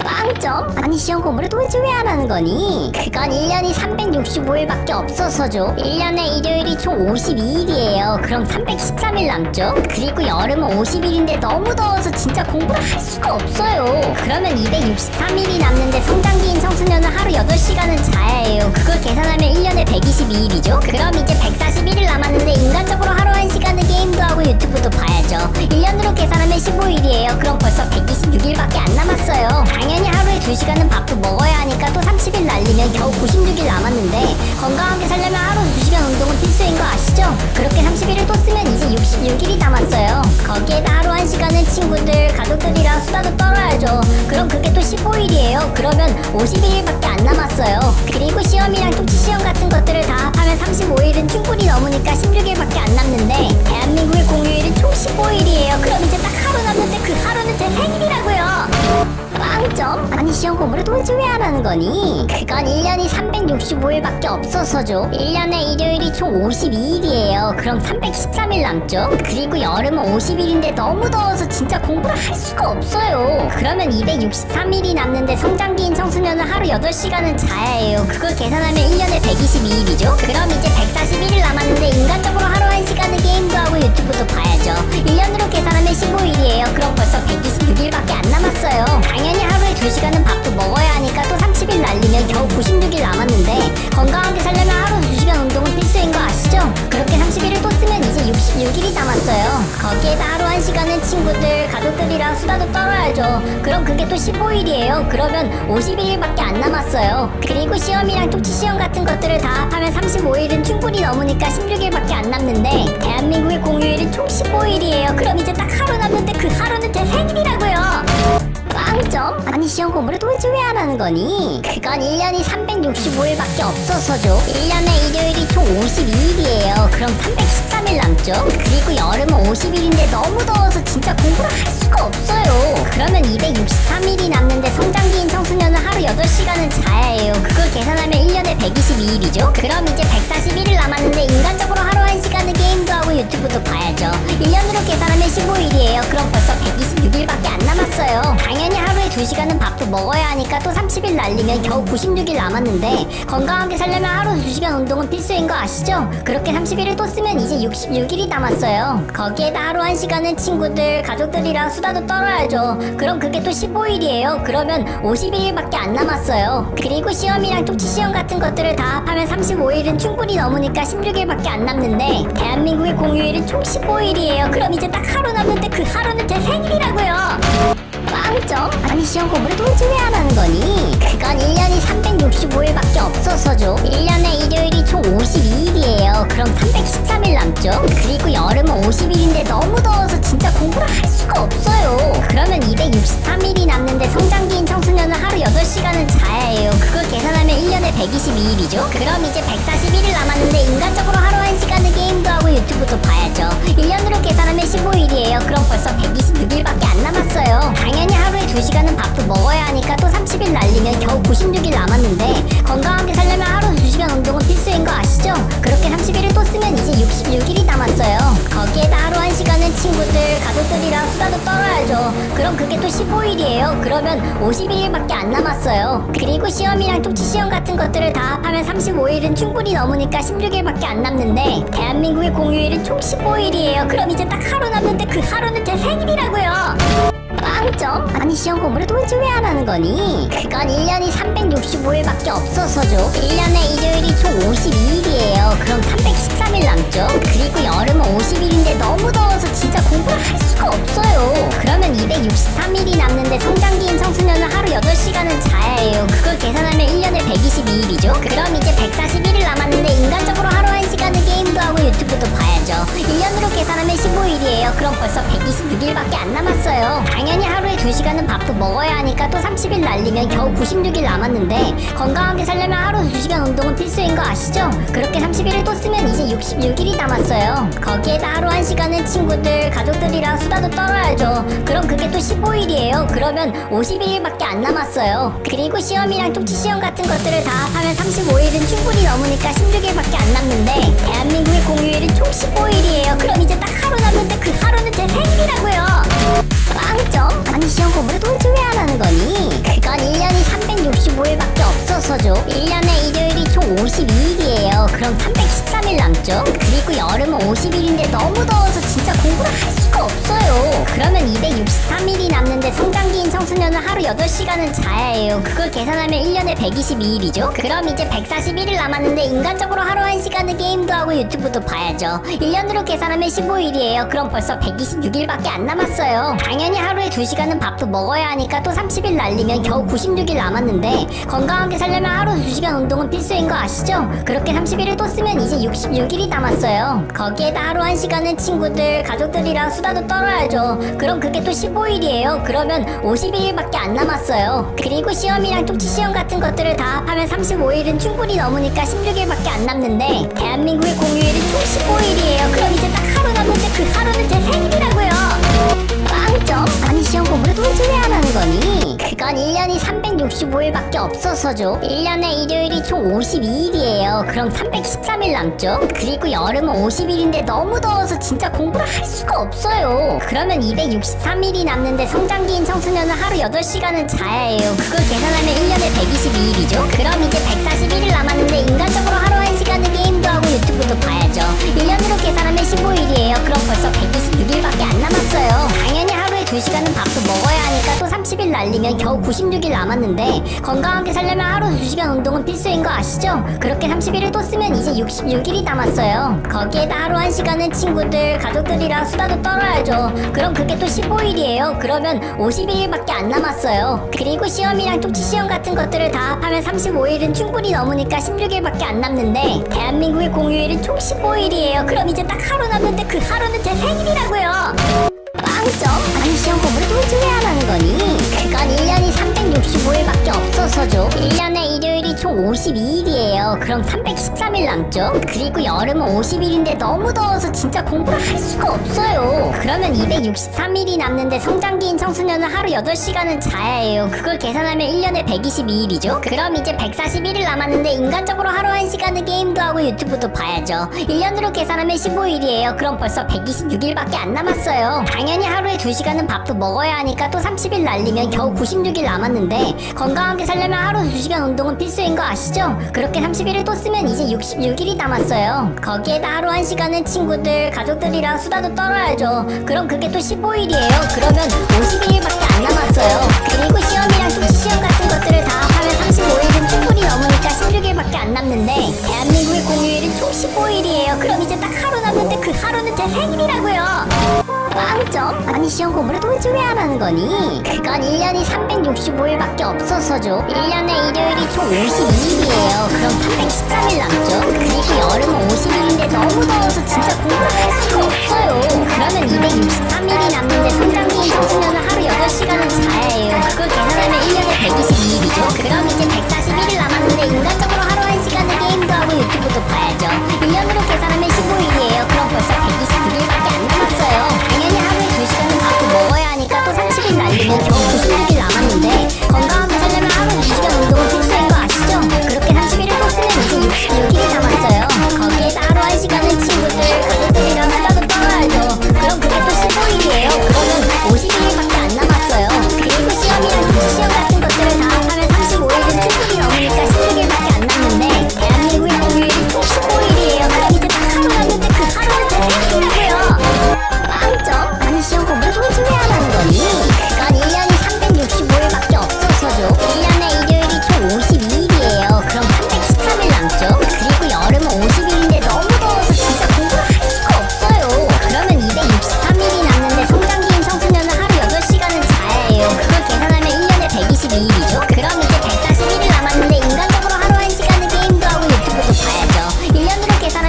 빵점? 아니 시험 공부를 도대체 왜 안 하는 거니? 그건 1년이 365일밖에 없어서죠. 1년에 일요일이 총 52일이에요. 그럼 313일 남죠? 그리고 여름은 50일인데 너무 더워서 진짜 공부를 할 수가 없어요. 그러면 263일이 남는데 성장기인 청소년은 하루 8시간은 자야 해요. 그걸 계산하면 1년에 122일이죠? 그럼 이제 141일 남았는데 인간적으로 하루 1시간은 게임도 하고 유튜브도 봐야죠. 1년으로 계산하면 15일이에요. 그럼 벌써 126일밖에 안 남았어요. 당연히 하루에 2시간은 밥도 먹어야 하니까 또 30일 날리면 겨우 96일 남았는데 건강하게 살려면 하루 2시간 운동은 필수인 거 아시죠? 그렇게 30일을 또 쓰면 이제 66일이 남았어요. 거기에다 하루 1시간은 친구들, 가족들이랑 수다도 떨어야죠. 그럼 그게 또 15일이에요. 그러면 51일밖에 안 남았어요. 그리고 시험이랑 쪽지 시험 같은 것들을 다 합하면 35일은 충분히 넘으니까 16일밖에 안 남는데 대한민국의 공휴일은 총 15일이에요. 그럼 이제 딱 하루 남는데 그 하루는 제 생일이라고요. 빵점? 아니 시험 공부를 도대체 왜 안 하는 거니? 그건 1년이 365일밖에 없어서죠. 1년에 일요일이 총 52일이에요. 그럼 313일 남죠? 그리고 여름은 50일인데 너무 더워서 진짜 공부를 할 수가 없어요. 그러면 263일이 남는데 성장기인 청소년은 하루 8시간은 자야 해요. 그걸 계산하면 1년에 122일이죠? 그럼 이제 141일 남았는데 인간적으로 하루 1시간은 게임도 하고 유튜브도 봐야죠. 1년으로 계산하면 15일이에요. 그럼 벌써 126일밖에 안 남았어요. 당연히 하루에 2시간은 밥도 먹어야 하니까 또 30일 날리면 겨우 96일 남았는데 건강하게 살려면 하루 2시간 운동은 필수인 거 아시죠? 그렇게 30일을 또 쓰면 이제 66일이 남았어요. 거기에다 하루 1시간은 친구들, 가족들이랑 수다도 떨어야죠. 그럼 그게 또 15일이에요. 그러면 51일밖에 안 남았어요. 그리고 시험이랑 쪽지 시험 같은 것들을 다 합하면 35일은 충분히 넘으니까 16일밖에 안 남는데 대한민국의 공휴일은 총 15일이에요. 그럼 이제 딱 하루 남는데 그 하루는 제 생일이라고요. 빵점? 아니 시험 공부를 도대체 왜 안 하는 거니? 그건 1년이 365일밖에 없어서죠. 1년에 일요일이 총 52일이에요. 그럼 313일 남죠? 그리고 여름은 50일인데 너무 더워서 진짜 공부를 할 수가 없어요. 그러면 263일이 남는데 성장기인 청소년은 하루 8시간은 자야 해요. 그걸 계산하면 1년에 122일이죠? 그럼 이제 141일 남았는데 인간적으로 하루 1시간은 게임도 하고 유튜브도 봐야죠. 1년으로 계산하면 15일이에요. 그럼 벌써 126일밖에 안 남았어요. 당연히 하루에 2시간은 밥도 먹어야 하니까 또 30일 날리면 겨우 96일 남았는데 건강하게 살려면 하루 2시간 운동은 필수인 거 아시죠? 그렇게 30일을 또 쓰면 이제 66일이 남았어요. 거기에다 하루 1시간은 친구들, 가족들이랑 수다도 떨어야죠. 그럼 그게 또 15일이에요. 그러면 51일밖에 안 남았어요. 그리고 시험이랑 쪽지 시험 같은 것들을 다 합하면 35일은 충분히 넘으니까 16일밖에 안 남는데 대한민국의 공휴일은 총 15일이에요. 그럼 이제 딱 하루 남는데 그 하루는 제 생일이라고요. 빵점? 아니 시험 공부를 도대체 왜 안 하는 거니? 그건 1년이 365일밖에 없어서죠. 1년에 일요일이 총 52일이에요. 그럼 313일 남죠? 그리고 여름은 50일인데 너무 더워서 진짜 공부를 할 수가 없어요. 그러면 263일이 남는데 성장기인 청소년은 하루 8시간은 자야 해요. 그걸 계산하면 1년에 122일이죠? 그럼 이제 141일 남았는데 인간적으로 하루 1시간은 게임도 하고 유튜브도 봐야죠. 1년으로 계산하면 15일이에요. 그럼 벌써 126일밖에 안 남았어요. 당연히 하루에 2시간은 밥도 먹어야 하니까 또 30일 날리면 겨우 96일 남았는데 건강하게 살려면 하루 2시간 운동은 필수인 거 아시죠? 그렇게 30일을 또 쓰면 이제 66일이 남았어요. 거기에다 하루 1시간은 친구들, 가족들이랑 수다도 떨어야죠. 그럼 그게 또 15일이에요. 그러면 51일밖에 안 남았어요. 그리고 시험이랑 쪽지 시험 같은 것들을 다 합하면 35일은 충분히 넘으니까 16일밖에 안 남는데 대한민국의 공휴일은 총 15일이에요. 그럼 이제 딱 하루 남는데 그 하루는 제 생일이라고요. 빵점? 아니 시험 공부를 도대체 왜 안 하는 거니? 그건 1년이 365일밖에 없어서죠. 1년에 일요일이 총 52일이에요. 그럼 313일 33일 남죠. 그리고 여름은 50일인데 너무 더워서 진짜 공부를 할 수가 없어요. 그러면 263일이 남는데 성장기인 청소년은 하루 8시간은 자야 해요. 그걸 계산하면 1년에 122일이죠. 그럼 이제 141일 남았는데 인간적으로 하루 1시간은 게임도 하고 유튜브도 봐야죠. 1년으로 계산하면 15일이에요. 그럼 벌써 126일밖에 안 남았어요. 당연히 하루에 2시간은 밥도 먹어야 하니까 또 30일 날리면 겨우 96일 남았는데 건강하게 살려면 하루 2시간 운동은 필수인 거 아시죠? 그렇게 30일을 또 쓰면 이제 66일이 남았어요. 거기에다 하루 1시간은 친구들, 가족들이랑 수다도 떨어야죠. 그럼 그게 또 15일이에요. 그러면 51일밖에 안 남았어요. 그리고 시험이랑 쪽지 시험 같은 것들을 다 합하면 35일은 충분히 넘으니까 16일밖에 안 남는데 대한민국의 공휴일은 총 15일이에요. 그럼 이제 딱 하루 남는데 그 하루는 제 생일이라고요. 빵점? 아니 시험 공부를 도대체 왜 안 하는 거니? 그건 1년이 365일밖에 없어서죠. 1년에 일요일이 총 52일이에요. 그럼 313일 남죠. 그리고 여름은 50일인데 너무 더워서 진짜 공부를 할 수가 없어요. 그러면 263일이 남는데 성장기인 청소년은 하루 8시간은 자야 해요. 그걸 계산하면 1년에 122일이죠. 그럼 이제 141일 남았는데 인간적으로 하루 1시간은 게임도 하고 유튜브도 봐야죠. 1년으로 계산하면 15일이에요. 그럼 벌써 126일밖에 안 남았어요. 당연히 하루에 2시간은 밥도 먹어야 하니까 또 30일 날리면 겨우 96일 남았는데 건강하게 살려면 하루 2시간 운동은 필수인 거 아시죠? 그렇게 30일을 또 쓰면 이제 66일이 남았어요. 거기에다 하루 1시간은 친구들, 가족들이랑 수다도 떨어야죠. 그럼 그게 또 15일이에요. 그러면 51일밖에 안 남았어요. 그리고 시험이랑 쪽지 시험 같은 것들을 다 합하면 35일은 충분히 넘으니까 16일밖에 안 남는데 대한민국의 공휴일은 총 15일이에요. 그럼 이제 딱 하루 남는데 그 하루는 제 생일이라고요. 빵점? 아니 시험 공부를 도대체 왜 안 하는 거니? 그건 1년이 365일밖에 없어서죠. 1년에 일요일이 총 52일이에요. 그럼 313일 남죠. 그리고 여름은 50일인데 너무 더워서 진짜 공부를 할 수가 없어요. 그러면 263일이 남는데 성장기인 청소년은 하루 8시간은 자야 해요. 그걸 계산하면 1년에 122일이죠. 그럼 이제 141일 남았는데 인간적으로 하루 1시간은 게임도 하고 유튜브도 봐야죠. 1년으로 계산하면 15일이에요. 그럼 벌써 126일밖에 안 남았어요. 당연히 하루에 2시간은 밥도 먹어야 하니까 또 30일 날리면 겨우 96일 남았는데 건강하게 살려면 하루 2시간 운동은 필수인 거 아시죠? 그렇게 30일을 또 쓰면 이제 66일이 남았어요. 거기에다 하루 1시간은 친구들, 가족들이랑 수다도 떨어야죠. 그럼 그게 또 15일이에요. 그러면 51일밖에 안 남았어요. 그리고 시험이랑 쪽지 시험 같은 것들을 다 합하면 35일은 충분히 넘으니까 16일밖에 안 남는데 대한민국의 공휴일은 총 15일이에요. 그럼 이제 딱 하루 남는데 그 하루는 제 생일이라고요. 빵점? 아니 시험 공부를 도대체 왜 안 하는 거니? 그건 1년이 365일밖에 없어서죠. 1년에 일요일이 총 52일이에요. 그럼 313일 남죠. 그리고 여름은 50일인데 너무 더워서 진짜 공부를 할 수가 없어요. 그러면 263일이 남는데 성장기인 청소년은 하루 8시간은 자야 해요. 그걸 계산하면 1년에 122일이죠. 그럼 이제 141일 남았는데 인간적으로 하루 1시간은 게임도 하고 유튜브도 봐야죠. 1년으로 계산하면 15일이에요. 그럼 벌써 126일밖에 안 남았어요. 당연히 하루에 2시간은 밥도 먹어야 하니까 또 30일 날리면 겨우 96일 남았는데 건강하게 살려면 하루 2시간 운동은 필수인 거 아시죠? 그렇게 30일을 또 쓰면 이제 66일이 남았어요. 거기에다 하루 1시간은 친구들, 가족들이랑 수다도 떨어야죠. 그럼 그게 또 15일이에요. 그러면 51일밖에 안 남았어요. 그리고 시험이랑 쪽지 시험 같은 것들을 다 합하면 35일은 충분히 넘으니까 16일밖에 안 남는데 대한민국의 공휴일은 총 15일이에요. 그럼 이제 딱 하루 남는데 그 하루는 제 생일이라고요. 빵점? 아니 시험 공부를 도대체 왜 안 하는 거니? 그건 1년이 365일밖에 없어서죠. 1년에 일요일이 총 52일이에요. 그럼 313일 남죠. 그리고 여름은 50일인데 너무 더워서 진짜 공부를 할 수가 없어요. 그러면 263일이 남는데 성장기인 청소년은 하루 8시간은 자야 해요. 그걸 계산하면 1년에 122일이죠. 그럼 이제 141일 남았는데 인간적으로 하루 1시간은 게임도 하고 유튜브도 봐야죠. 1년으로 계산하면 15일이에요. 그럼 벌써 129일밖에 안 남았어요. 당연히 하루에 2시간은 밥도 먹어야 하니까 또 30일 날리면 겨우 96일 남았는데 건강하게 살려면 하루 2시간 운동은 필수인 거 아시죠? 그렇게 30일을 또 쓰면 이제 66일이 남았어요. 거기에다 하루 1시간은 친구들, 가족들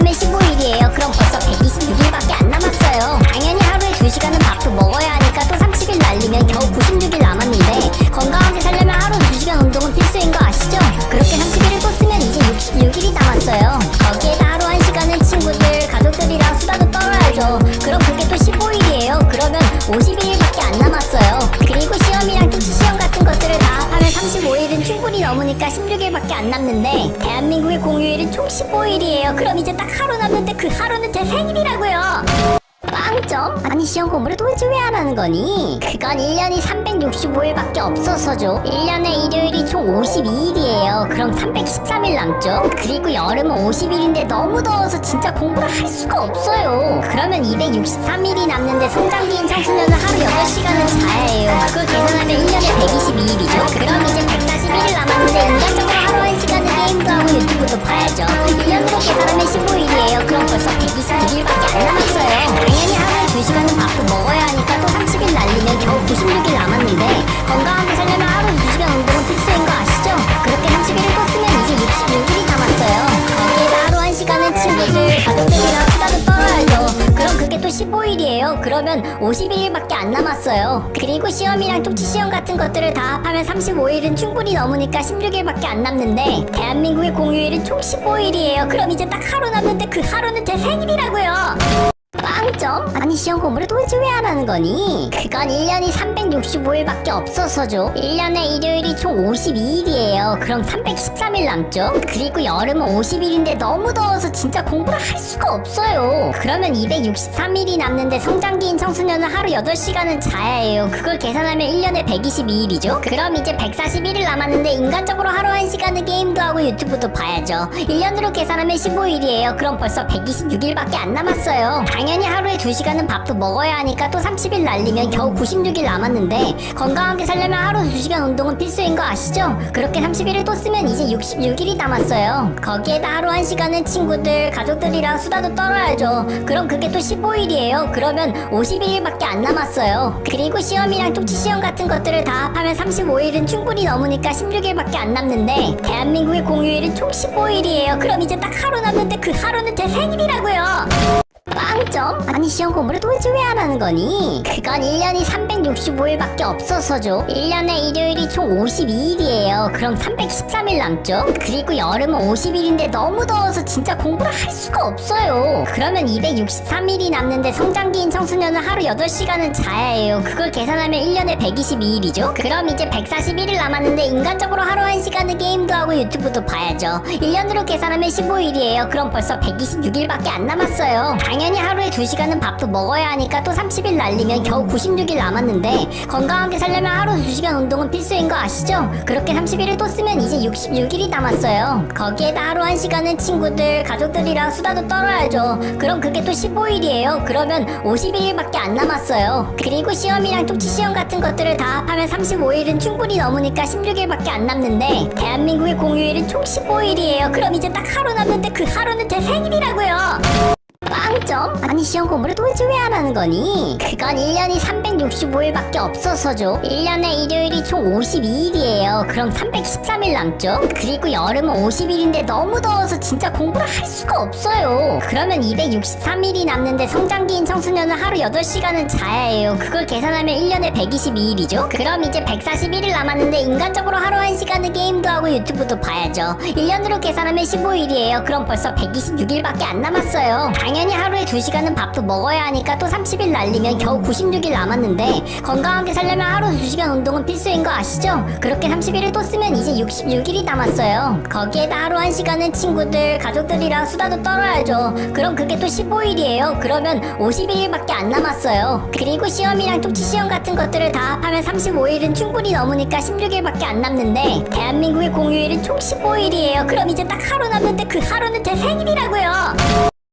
사람은 15일이에요. 그럼 벌써 126일밖에 안 남았어요. 당연히 하루에 2시간은 밥도 먹어야 하니까 또 30일 날리면 겨우 96일 남았는데 건강하게 살려면 하루 2시간 운동은 필수인 거 아시죠? 그렇게 30일을 또 쓰면 이제 66일이 남았어요. 거기에다 하루 1시간은 친구들, 가족들이랑 수다도 떨어야죠. 그럼 그게 또 15일이에요. 그러면 51일밖에 안 남았어요. 그리고 시험이랑 특수 시험 같은 것들을 다 합하면 35일은 충분히 넘으니까 16일밖에 안 남는데 대한민국의 공휴일은 총 15일이에요. 그럼 이제 딱 하루 남는데 그 하루는 제 생일이라고요. 빵점? 아니 시험 공부를 도대체 왜 안 하는 거니? 그건 1년이 365일밖에 없어서죠. 1년에 일요일이 총 52일이에요. 그럼 313일 남죠? 그리고 여름은 50일인데 너무 더워서 진짜 공부를 할 수가 없어요. 그러면 263일이 남는데 성장기인 청소년은 하루 8시간은 자야 해요. 그걸 계산하면 1년에 122일이죠? 그럼 이제 141일 남았는데 인간적으로 하루 1시간은 게임도 하고 유튜브도 봐야죠. 1년으로 계산하면 15일이에요. 그럼 벌써 122일밖에 안 남았어요. 당연히 하루에 2시간은 밥도 먹어야 하니까 또 30일 날리면 겨우 96일 남았는데 건강하게 살려면 하루 2시간 운동은 필수인 거 아시죠? 그렇게 30일을 또 쓰면 이제 66일이 남았어요. 거기에다 하루 1시간은 친구들, 가족들이랑 수다도 떨어야죠. 그럼 그게 또 15일이에요. 그러면 51일밖에 안 남았어요. 그리고 시험이랑 통치 시험 같은 것들을 다 합하면 35일은 충분히 넘으니까 16일밖에 안 남는데 대한민국의 공휴일은 총 15일이에요. 그럼 이제 딱 하루 남는데 그 하루는 제 생일이라고요. 빵점? 아니 시험 공부를 도대체 왜 안 하는 거니? 그건 1년이 365일밖에 없어서죠. 1년에 일요일이 총 52일이에요. 그럼 313일 남죠? 그리고 여름은 50일인데 너무 더워서 진짜 공부를 할 수가 없어요. 그러면 263일이 남는데 성장기인 청소년은 하루 8시간은 자야 해요. 그걸 계산하면 1년에 122일이죠? 그럼 이제 141일 남았는데 인간적으로 하루 1시간은 게임도 하고 유튜브도 봐야죠. 1년으로 계산하면 15일이에요. 그럼 벌써 126일밖에 안 남았어요. 당연히 하루에 2시간은 밥도 먹어야 하니까 또 30일 날리면 겨우 96일 남았는데 건강하게 살려면 하루 2시간 운동은 필수인 거 아시죠? 그렇게 30일을 또 쓰면 이제 66일이 남았어요. 거기에다 하루 1시간은 친구들, 가족들이랑 수다도 떨어야죠. 그럼 그게 또 15일이에요. 그러면 51일밖에 안 남았어요. 그리고 시험이랑 통치 시험 같은 것들을 다 합하면 35일은 충분히 넘으니까 16일밖에 안 남는데 대한민국의 공휴일은 총 15일이에요. 그럼 이제 딱 하루 남는데 그 하루는 제 생일이라고요. 빵점? 아니 시험 공부를 도대체 왜 안 하는 거니? 그건 1년이 365일밖에 없어서죠. 1년에 일요일이 총 52일이에요. 그럼 313일 남죠? 그리고 여름은 50일인데 너무 더워서 진짜 공부를 할 수가 없어요. 그러면 263일이 남는데 성장기인 청소년은 하루 8시간은 자야 해요. 그걸 계산하면 1년에 122일이죠? 그럼 이제 141일 남았는데 인간적으로 하루 1시간은 게임도 하고 유튜브도 봐야죠. 1년으로 계산하면 15일이에요. 그럼 벌써 126일밖에 안 남았어요. 당연히 하루에 2시간은 밥도 먹어야 하니까 또 30일 날리면 겨우 96일 남았는데 건강하게 살려면 하루 2시간 운동은 필수인 거 아시죠? 그렇게 30일을 또 쓰면 이제 66일이 남았어요. 거기에다 하루 1시간은 친구들, 가족들이랑 수다도 떨어야죠. 그럼 그게 또 15일이에요. 그러면 51일밖에 안 남았어요. 그리고 시험이랑 통치 시험 같은 것들을 다 합하면 35일은 충분히 넘으니까 16일밖에 안 남는데 대한민국의 공휴일은 총 15일이에요. 그럼 이제 딱 하루 남는데 그 하루는 제 생일이라고요. 빵점? 아니 시험 공부를 도대체 왜 안 하는 거니? 그건 1년이 365일밖에 없어서죠. 1년에 일요일이 총 52일이에요. 그럼 313일 남죠? 그리고 여름은 50일인데 너무 더워서 진짜 공부를 할 수가 없어요. 그러면 263일이 남는데 성장기인 청소년은 하루 8시간은 자야 해요. 그걸 계산하면 1년에 122일이죠? 그럼 이제 141일 남았는데 인간적으로 하루 1시간은 게임도 하고 유튜브도 봐야죠. 1년으로 계산하면 15일이에요. 그럼 벌써 126일밖에 안 남았어요. 당연히 하루에 2시간은 밥도 먹어야 하니까 또 30일 날리면 겨우 96일 남았는데 건강하게 살려면 하루 2시간 운동은 필수인 거 아시죠? 그렇게 30일을 또 쓰면 이제 66일이 남았어요. 거기에다 하루 1시간은 친구들, 가족들이랑 수다도 떨어야죠. 그럼 그게 또 15일이에요. 그러면 51일밖에 안 남았어요. 그리고 시험이랑 통치 시험 같은 것들을 다 합하면 35일은 충분히 넘으니까 16일밖에 안 남는데 대한민국의 공휴일은 총 15일이에요. 그럼 이제 딱 하루 남는데 그 하루는 제 생일이라고요.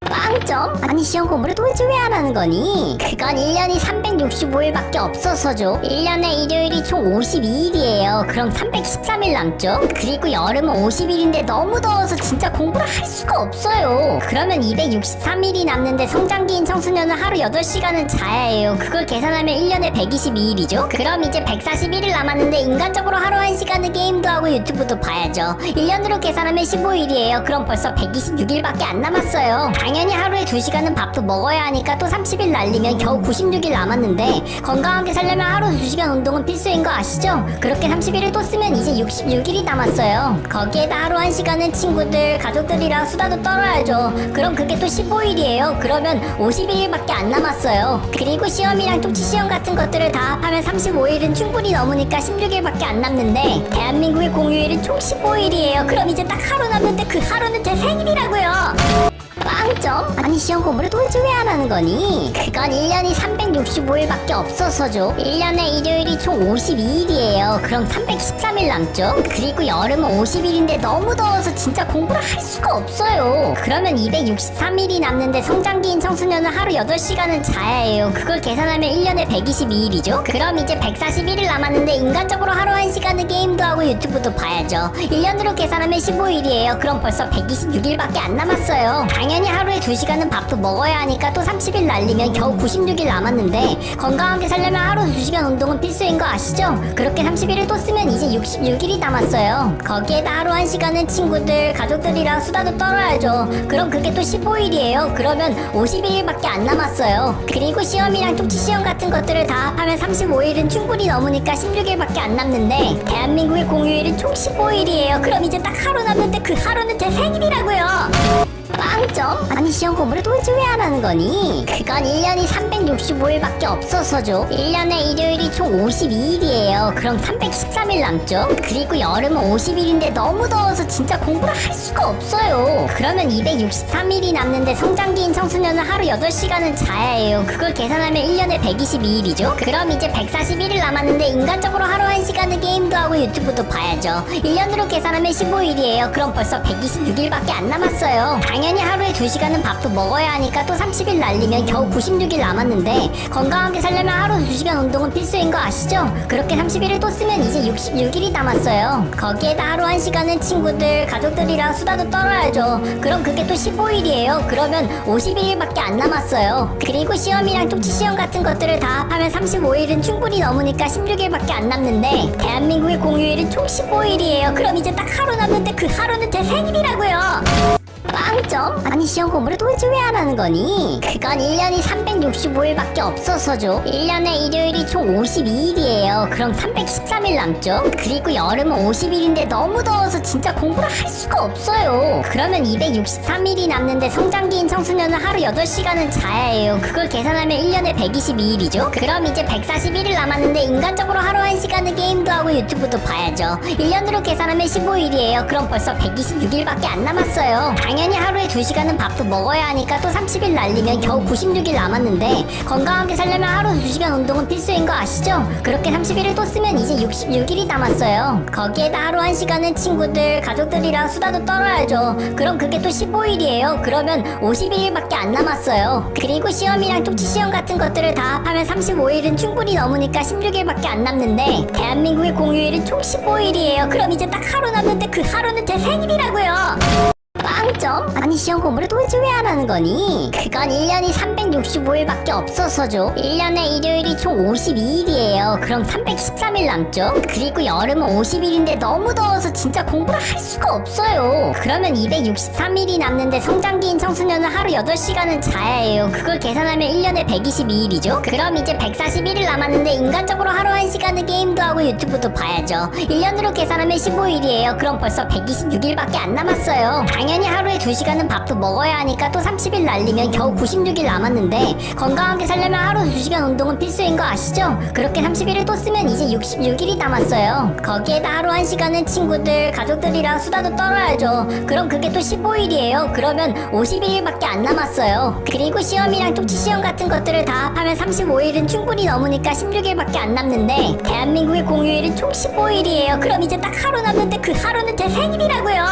빵점? 빵점? 아니 시험 공부를 도대체 왜 안 하는 거니? 그건 1년이 365일밖에 없어서죠. 1년에 일요일이 총 52일이에요. 그럼 313일 남죠? 그리고 여름은 50일인데 너무 더워서 진짜 공부를 할 수가 없어요. 그러면 263일이 남는데 성장기인 청소년은 하루 8시간은 자야 해요. 그걸 계산하면 1년에 122일이죠? 그럼 이제 141일 남았는데 인간적으로 하루 1시간은 게임도 하고 유튜브도 봐야죠. 1년으로 계산하면 15일이에요. 그럼 벌써 126일밖에 안 남았어요. 당연히 하루에 2시간은 밥도 먹어야 하니까 또 30일 날리면 겨우 96일 남았는데 건강하게 살려면 하루 2시간 운동은 필수인 거 아시죠? 그렇게 30일을 또 쓰면 이제 66일이 남았어요. 거기에다 하루 1시간은 친구들, 가족들이랑 수다도 떨어야죠. 그럼 그게 또 15일이에요. 그러면 51일밖에 안 남았어요. 그리고 시험이랑 쪽지 시험 같은 것들을 다 합하면 35일은 충분히 넘으니까 16일밖에 안 남는데 대한민국의 공휴일은 총 15일이에요. 그럼 이제 딱 하루 남는데 그 하루는 제 생일이라고요. 빵점? 아니 시험 공부를 도대체 왜 안 하는 거니? 그건 1년이 365일밖에 없어서죠. 1년에 일요일이 총 52일이에요. 그럼 313일 남죠? 그리고 여름은 50일인데 너무 더워서 진짜 공부를 할 수가 없어요. 그러면 263일이 남는데 성장기인 청소년은 하루 8시간은 자야 해요. 그걸 계산하면 1년에 122일이죠? 그럼 이제 141일 남았는데 인간적으로 하루 1시간은 게임도 하고 유튜브도 봐야죠. 1년으로 계산하면 15일이에요. 그럼 벌써 126일밖에 안 남았어요. 당연히 하루에 2시간은 밥도 먹어야 하니까 또 30일 날리면 겨우 96일 남았는데 건강하게 살려면 하루 2시간 운동은 필수인 거 아시죠? 그렇게 30일을 또 쓰면 이제 66일이 남았어요. 거기에다 하루 1시간은 친구들, 가족들이랑 수다도 떨어야죠. 그럼 그게 또 15일이에요. 그러면 51일밖에 안 남았어요. 그리고 시험이랑 쪽지 시험 같은 것들을 다 합하면 35일은 충분히 넘으니까 16일밖에 안 남는데 대한민국의 공휴일은 총 15일이에요. 그럼 이제 딱 하루 남는데 그 하루는 제 생일이라고요. 빵점? 아니 시험 공부를 도대체 왜 안 하는 거니? 그건 1년이 365일밖에 없어서죠. 1년에 일요일이 총 52일이에요. 그럼 313일 남죠? 그리고 여름은 50일인데 너무 더워서 진짜 공부를 할 수가 없어요. 그러면 263일이 남는데 성장기인 청소년은 하루 8시간은 자야 해요. 그걸 계산하면 1년에 122일이죠? 그럼 이제 141일 남았는데 인간적으로 하루 1시간은 게임도 하고 유튜브도 봐야죠. 1년으로 계산하면 15일이에요. 그럼 벌써 126일밖에 안 남았어요. 당연히 하루에 2시간은 밥도 먹어야 하니까 또 30일 날리면 겨우 96일 남았는데 건강하게 살려면 하루 2시간 운동은 필수인 거 아시죠? 그렇게 30일을 또 쓰면 이제 66일이 남았어요. 거기에다 하루 1시간은 친구들, 가족들이랑 수다도 떨어야죠. 그럼 그게 또 15일이에요. 그러면 51일밖에 안 남았어요. 그리고 시험이랑 쪽지 시험 같은 것들을 다 합하면 35일은 충분히 넘으니까 16일밖에 안 남는데 대한민국의 공휴일은 총 15일이에요. 그럼 이제 딱 하루 남는데 그 하루는 제 생일이라고요. 빵점? 아니 시험 공부를 도대체 왜 안 하는 거니? 그건 1년이 365일밖에 없어서죠. 1년에 일요일이 총 52일이에요. 그럼 313일 남죠? 그리고 여름은 50일인데 너무 더워서 진짜 공부를 할 수가 없어요. 그러면 263일이 남는데 성장기인 청소년은 하루 8시간은 자야 해요. 그걸 계산하면 1년에 122일이죠? 그럼 이제 141일 남았는데 인간적으로 하루 1시간은 게임도 하고 유튜브도 봐야죠. 1년으로 계산하면 15일이에요. 그럼 벌써 126일밖에 안 남았어요. 당연히 하루에 2시간은 밥도 먹어야 하니까 또 30일 날리면 겨우 96일 남았는데 건강하게 살려면 하루 2시간 운동은 필수인 거 아시죠? 그렇게 30일을 또 쓰면 이제 66일이 남았어요. 거기에다 하루 1시간은 친구들, 가족들이랑 수다도 떨어야죠. 그럼 그게 또 15일이에요. 그러면 51일밖에 안 남았어요. 그리고 시험이랑 쪽지 시험 같은 것들을 다 합하면 35일은 충분히 넘으니까 16일밖에 안 남는데 대한민국의 공휴일은 총 15일이에요. 그럼 이제 딱 하루 남는데 그 하루는 제 생일이라고요. 빵점? 아니 시험 공부를 도대체 왜 안 하는 거니? 그건 1년이 365일밖에 없어서죠. 1년에 일요일이 총 52일이에요. 그럼 313일 남죠? 그리고 여름은 50일인데 너무 더워서 진짜 공부를 할 수가 없어요. 그러면 263일이 남는데 성장기인 청소년은 하루 8시간은 자야 해요. 그걸 계산하면 1년에 122일이죠? 그럼 이제 141일 남았는데 인간적으로 하루 1시간은 게임도 하고 유튜브도 봐야죠. 1년으로 계산하면 15일이에요. 그럼 벌써 126일밖에 안 남았어요. 당연히 하루에 2시간은 밥도 먹어야 하니까 또 30일 날리면 겨우 96일 남았는데 건강하게 살려면 하루 2시간 운동은 필수인 거 아시죠? 그렇게 30일을 또 쓰면 이제 66일이 남았어요. 거기에다 하루 1시간은 친구들, 가족들이랑 수다도 떨어야죠. 그럼 그게 또 15일이에요. 그러면 51일밖에 안 남았어요. 그리고 시험이랑 쪽지 시험 같은 것들을 다 합하면 35일은 충분히 넘으니까 16일밖에 안 남는데 대한민국의 공휴일은 총 15일이에요. 그럼 이제 딱 하루 남는데 그 하루는 제 생일이라고요.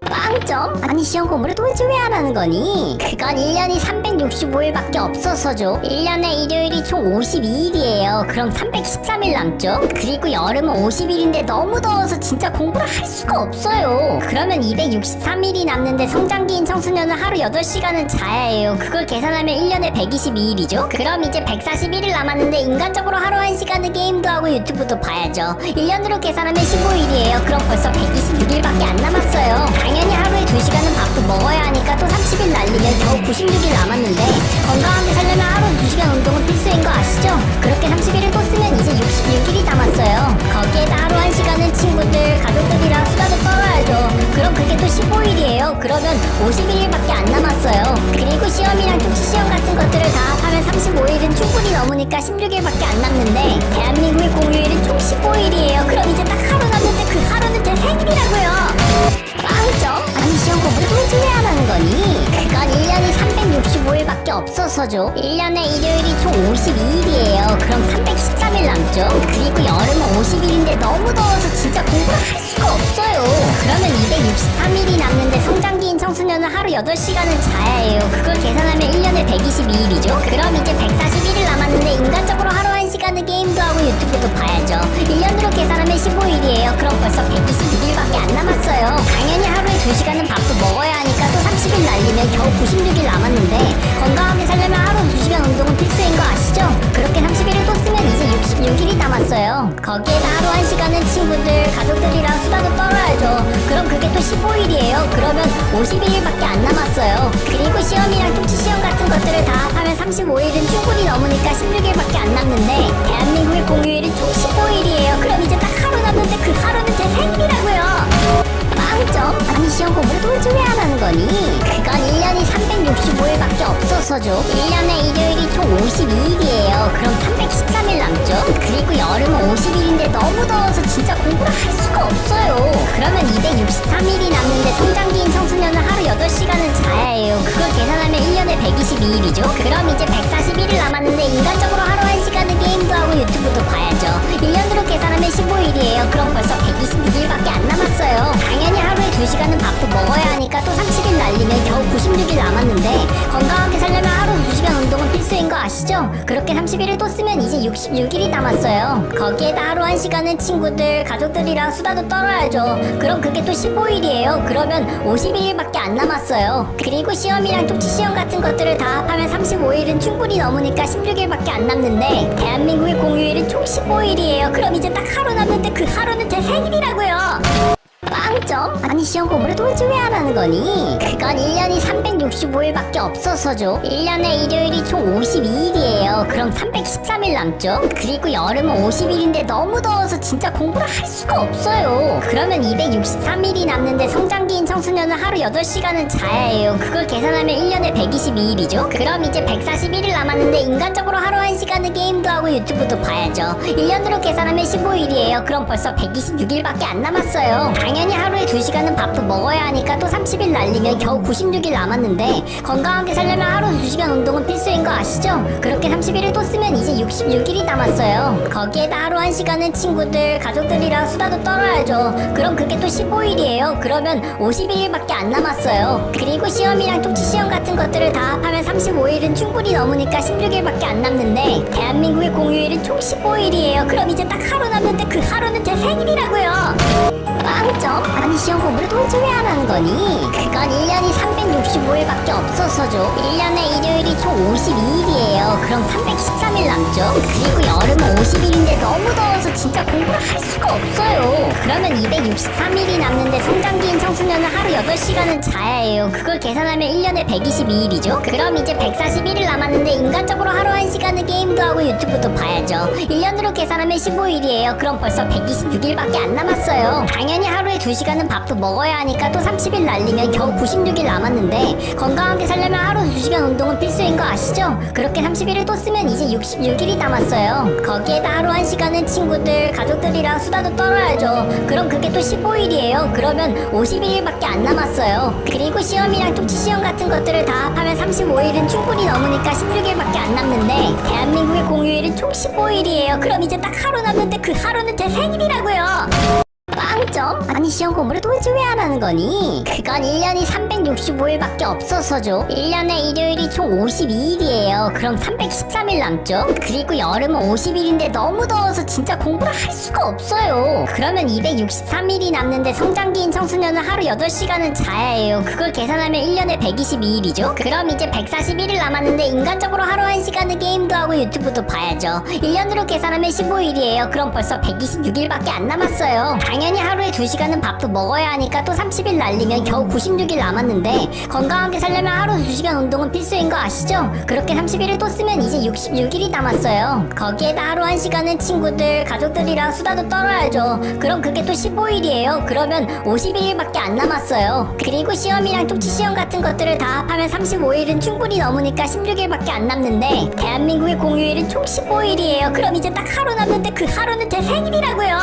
빵 빵점? 아니 시험 공부를 도대체 왜 안 하는 거니? 그건 1년이 365일밖에 없어서죠. 1년에 일요일이 총 52일이에요. 그럼 313일 남죠? 그리고 여름은 50일인데 너무 더워서 진짜 공부를 할 수가 없어요. 그러면 263일이 남는데 성장기인 청소년은 하루 8시간은 자야 해요. 그걸 계산하면 1년에 122일이죠? 그럼 이제 141일 남았는데 인간적으로 하루 1시간은 게임도 하고 유튜브도 봐야죠. 1년으로 계산하면 15일이에요. 그럼 벌써 126일밖에 안 남았어요. 당연히 하루에 2시간은 밥도 먹어야 하니까 또 30일 날리면 겨우 96일 남았는데 건강하게 살려면 하루 2시간 운동은 필수인 거 아시죠? 그렇게 30일을 또 쓰면 이제 66일이 남았어요. 거기에다 하루 1시간은 친구들, 가족들이랑 수다도 떨어야죠. 그럼 그게 또 15일이에요. 그러면 51일밖에 안 남았어요. 그리고 시험이랑 통치시험 같은 것들을 다 합하면 35일은 충분히 넘으니까 16일밖에 안 남는데 대한민국의 공휴일은 총 15일이에요. 그럼 이제 딱 하루 남는데 그 하루는 제 생일이라고요. 빵점? 아니 시험 공부를 도대체 왜 안 하는 거니? 그건 1년이 365일밖에 없어서죠. 1년에 일요일이 총 52일이에요. 그럼 313일 남죠? 그리고 여름은 50일인데 너무 더워서 진짜 공부를 할 수가 없어요. 그러면 263일이 남는데 성장기인 청소년은 하루 8시간은 자야 해요. 그걸 계산하면 1년에 122일이죠? 그럼 이제 141일 남았는데 인간적으로 하루 1시간은 게임도 하고 유튜브도 봐야죠. 1년으로 계산하면 15일이에요. 그럼 벌써 126일밖에 안 남았어요. 당연히 하루에 2시간은 밥도 먹어야 하니까 또 30일 날리면 겨우 96일 남았는데 건강하게 살려면 하루 2시간 운동은 필수인 거 아시죠? 그렇게 30일을 또 쓰면 이제 66일이 남았어요. 거기에다 하루 1시간은 친구들, 가족들이랑 수다도 떨어야죠. 그럼 그게 또 15일이에요. 그러면 51일밖에 안 남았어요. 그리고 시험이랑 통치시험 같은 것들을 다 합하면 35일은 충분히 넘으니까 16일밖에 안 남는데 대한민국의 공휴일은 총 15일이에요. 그럼 이제 딱 하루 남는데 그 하루는 제 생일이라고요. 빵점? 아니 시험 공부를 도대체 왜 안 하는 거니? 그건 1년이 365일밖에 없어서죠. 1년에 일요일이 총 52일이에요. 그럼 313일 남죠? 그리고 여름은 50일인데 너무 더워서 진짜 공부를 할 수가 없어요. 그러면 263일이 남는데 성장기인 청소년은 하루 8시간은 자야 해요. 그걸 계산하면 1년에 122일이죠? 그럼 이제 141일 남았는데 인간적으로 하루 1시간은 게임도 하고 유튜브도 봐야죠. 1년으로 계산하면 15일이에요. 그럼 벌써 126일밖에 안 남았어요. 당연히 하루에 2시간은 밥도 먹어야 하니까 또 30일 날리면 겨우 96일 남았는데 건강하게 살려면 하루 2시간 운동은 필수인 거 아시죠? 그렇게 30일을 또 쓰면 이제 66일이 남았어요. 거기에다 하루 1시간은 친구들, 가족들이랑 수다도 떨어야죠. 그럼 그게 또 15일이에요. 그러면 51일밖에 안 남았어요. 그리고 시험이랑 통치시험 같은 것들을 다 합하면 35일은 충분히 넘으니까 16일밖에 안 남는데 대한민국의 공휴일은 총 15일이에요. 그럼 이제 딱 하루 남는데 그 하루는 제 생일이라고요. 빵점? 아니 시험 공부를 도대체 왜 안 하는 거니? 그건 1년이 365일밖에 없어서죠. 1년에 일요일이 총 52일이에요. 그럼 313일 남죠? 그리고 여름은 50일인데 너무 더워서 진짜 공부를 할 수가 없어요. 그러면 263일이 남는데 성장기인 청소년은 하루 8시간은 자야 해요. 그걸 계산하면 1년에 122일이죠? 그럼 이제 141일 남았는데 인간적으로 하루 1시간은 게임도 하고 유튜브도 봐야죠. 1년으로 계산하면 15일이에요. 그럼 벌써 126일밖에 안 남았어요. 당연히 하루에 2시간은 밥도 먹어야 하니까 또 30일 날리면 겨우 96일 남았는데 건강하게 살려면 하루 2시간 운동은 필수인 거 아시죠? 그렇게 30일을 또 쓰면 이제 66일이 남았어요. 거기에다 하루 1시간은 친구들, 가족들이랑 수다도 떨어야죠. 그럼 그게 또 15일이에요. 그러면 51일밖에 안 남았어요. 그리고 시험이랑 통치시험 같은 것들을 다 합하면 35일은 충분히 넘으니까 16일밖에 안 남는데 대한민국의 공휴일은 총 15일이에요. 그럼 이제 딱 하루 남는데 그 하루는 제 생일이라고요. 빵점? 아니 시험 공부를 도대체 왜 안 하는 거니? 그건 1년이 365일밖에 없어서죠. 1년에 일요일이 총 52일이에요. 그럼 313일 남죠? 그리고 여름은 50일인데 너무 더워서 진짜 공부를 할 수가 없어요. 그러면 263일이 남는데 성장기인 청소년은 하루 8시간은 자야 해요. 그걸 계산하면 1년에 122일이죠? 그럼 이제 141일 남았는데 인간적으로 하루 1시간은 게임도 하고 유튜브도 봐야죠. 1년으로 계산하면 15일이에요. 그럼 벌써 126일밖에 안 남았어요. 당연히 하루에 2시간은 밥도 먹어야 하니까 또 30일 날리면 겨우 96일 남았는데 건강하게 살려면 하루 2시간 운동은 필수인 거 아시죠? 그렇게 30일을 또 쓰면 이제 66일이 남았어요. 거기에다 하루 1시간은 친구들, 가족들이랑 수다도 떨어야죠. 그럼 그게 또 15일이에요. 그러면 51일밖에 안 남았어요. 그리고 시험이랑 통치시험 같은 것들을 다 합하면 35일은 충분히 넘으니까 16일밖에 안 남는데 대한민국의 공휴일은 총 15일이에요. 그럼 이제 딱 하루 남는데 그 하루는 제 생일이라고요. 빵점? 아니 시험 공부를 도대체 왜 안 하는 거니? 그건 1년이 365일밖에 없어서죠. 1년에 일요일이 총 52일이에요. 그럼 313일 남죠? 그리고 여름은 50일인데 너무 더워서 진짜 공부를 할 수가 없어요. 그러면 263일이 남는데 성장기인 청소년은 하루 8시간은 자야 해요. 그걸 계산하면 1년에 122일이죠? 그럼 이제 141일 남았는데 인간적으로 하루 1시간은 게임도 하고 유튜브도 봐야죠. 1년으로 계산하면 15일이에요. 그럼 벌써 126일밖에 안 남았어요. 당연히 하루에 2시간은 밥도 먹어야 하니까 또 30일 날리면 겨우 96일 남았는데 건강하게 살려면 하루 2시간 운동은 필수인 거 아시죠? 그렇게 30일을 또 쓰면 이제 66일이 남았어요. 거기에다 하루 1시간은 친구들, 가족들이랑 수다도 떨어야죠. 그럼 그게 또 15일이에요. 그러면 51일밖에 안 남았어요. 그리고 시험이랑 쪽지 시험 같은 것들을 다 합하면 35일은 충분히 넘으니까 16일밖에 안 남는데 대한민국의 공휴일은 총 15일이에요. 그럼 이제 딱 하루 남는데 그 하루는 제 생일이라고요.